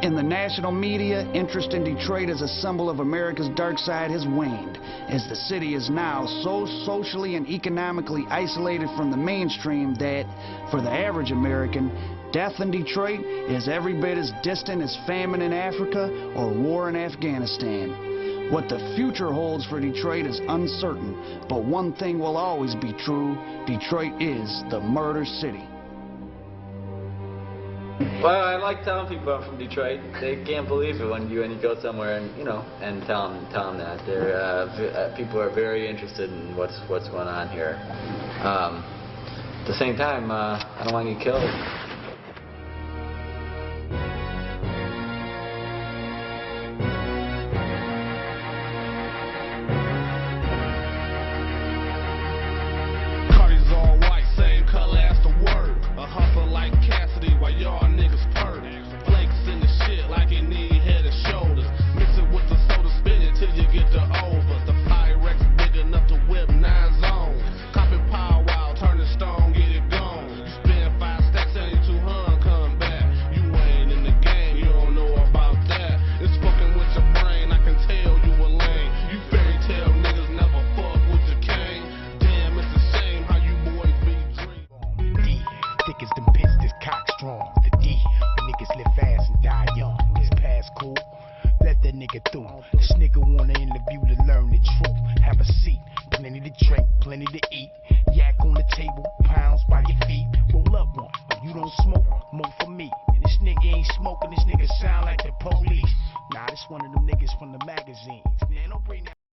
In the national media, interest in Detroit as a symbol of America's dark side has waned, as the city is now so socially and economically isolated from the mainstream that, for the average American, death in Detroit is every bit as distant as famine in Africa or war in Afghanistan. What the future holds for Detroit is uncertain, but one thing will always be true: Detroit is the murder city. Well, I like telling people I'm from Detroit. They can't believe it when you go somewhere and and tell them that. They're people are very interested in what's going on here. At the same time, I don't want to get killed. This nigga wanna interview to learn the truth. Have a seat, plenty to drink, plenty to eat. Yak on the table, pounds by your feet. Roll up one, you don't smoke, more for me. And this nigga ain't smoking, this nigga sound like the police. Nah, this one of them niggas from the magazine.